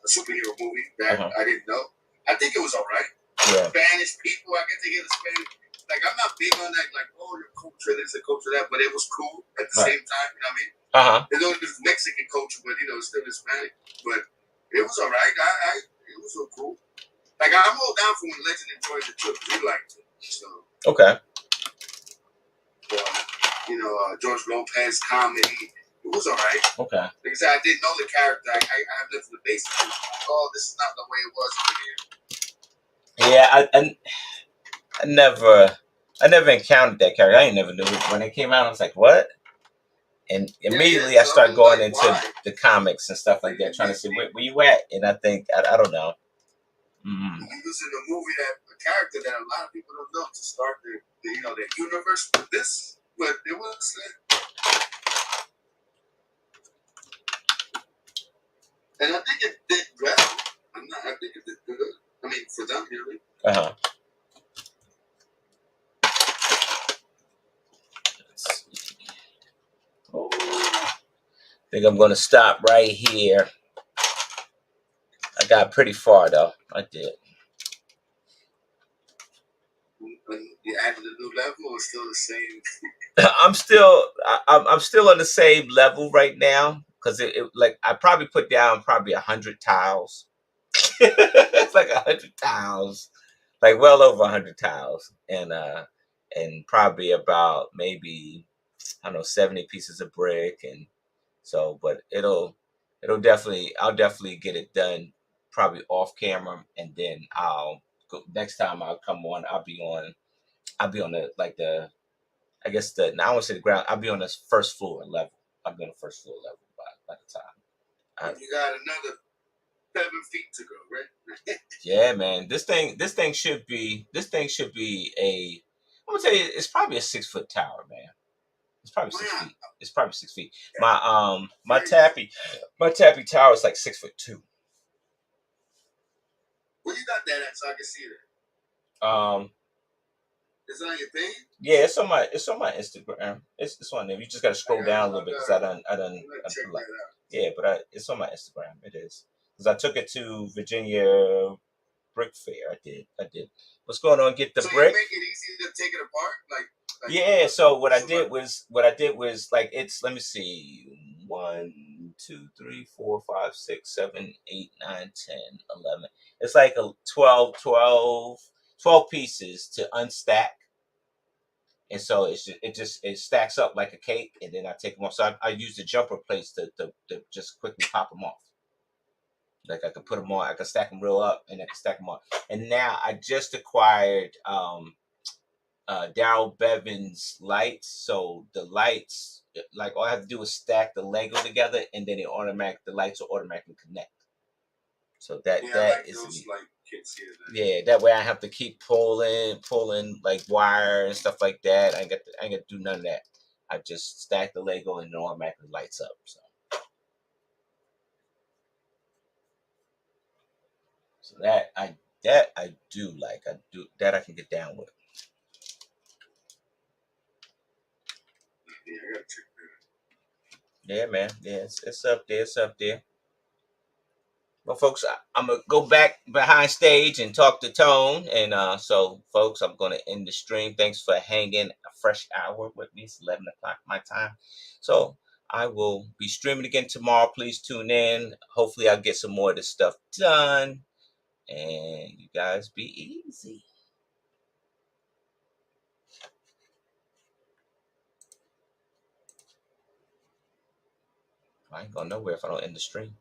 Speaker 2: superhero movie that I didn't know. I think it was all right.
Speaker 1: Yeah.
Speaker 2: Spanish people, I get to get a Spanish. Like I'm not big on that. Like your culture this and culture that, but it was cool at the same time. You know what I mean? There's only this Mexican culture, but it's still Hispanic. But it was all right. It was so cool. Like I'm all down for when Legend enjoys the trip. We liked it. So
Speaker 1: okay.
Speaker 2: George Lopez comedy. It was all right.
Speaker 1: Okay.
Speaker 2: Like I said, I didn't know the character. I have nothing to base it on. Oh, this is not the way it was over here.
Speaker 1: Yeah, I never encountered that character. I ain't never knew it. When it came out, I was like, what? And immediately I started going into the comics and stuff like that, trying to see where you at. And I think I don't know.
Speaker 2: Mm-hmm. Using a movie a character that a lot of people don't know to start the universe with this, but it was. And I think it did well. I think it did good. I mean, for them, really.
Speaker 1: I think I'm gonna stop right here. I got pretty far though. I did.
Speaker 2: You added a new level, or still the same?
Speaker 1: I'm still on the same level right now because like I probably put down probably 100 tiles. It's like 100 tiles, like well over 100 tiles, and probably about maybe I don't know 70 pieces of brick, and so but it'll definitely I'll definitely get it done probably off camera, and then I'll go next time I'll come on. I'll be on the I guess I won't say the ground. I'll be on the first floor level. I'll be on the first floor level by the time.
Speaker 2: You got another 7 feet to go, right?
Speaker 1: Yeah, man. This thing should be a. I'm gonna tell you, it's probably a 6 foot tower, man. It's probably 6 feet. It's probably 6 feet. My tappy tower is like 6'2".
Speaker 2: Well, you got that at so I can see it. It's on your page?
Speaker 1: Yeah, it's on my Instagram. It's on there. You just gotta scroll down a little bit because I done
Speaker 2: check that out.
Speaker 1: Yeah, but it's on my Instagram. It is because I took it to Virginia Brick Fair. I did. What's going on? Get the brick.
Speaker 2: You make it easy to take it apart, like
Speaker 1: yeah. So what I did was like it's let me see 1, 2, 3, 4, 5, 6, 7, 8, 9, 10, 11. It's like a 12 pieces to unstack. And so it stacks up like a cake, and then I take them off. So I use the jumper plates to just quickly pop them off. Like I could put them on, I could stack them real up, and I could stack them on. And now I just acquired Daryl Bevan's lights. So the lights, like all I have to do is stack the Lego together, and then the lights will automatically connect. So that
Speaker 2: like is those, like kids here.
Speaker 1: Yeah, that way I have to keep pulling like wire and stuff like that. I ain't got to do none of that. I just stack the Lego and it automatically lights up. So that I do like. I do that I can get down with.
Speaker 2: Yeah, I gotta check that.
Speaker 1: Yeah, man. Yeah, it's up there. It's up there. Well, folks, I'm gonna go back behind stage and talk to Tone, and so, folks, I'm gonna end the stream. Thanks for hanging a fresh hour with me. It's 11 o'clock my time, so I will be streaming again tomorrow. Please tune in. Hopefully, I'll get some more of this stuff done, and you guys be easy. I ain't going nowhere if I don't end the stream.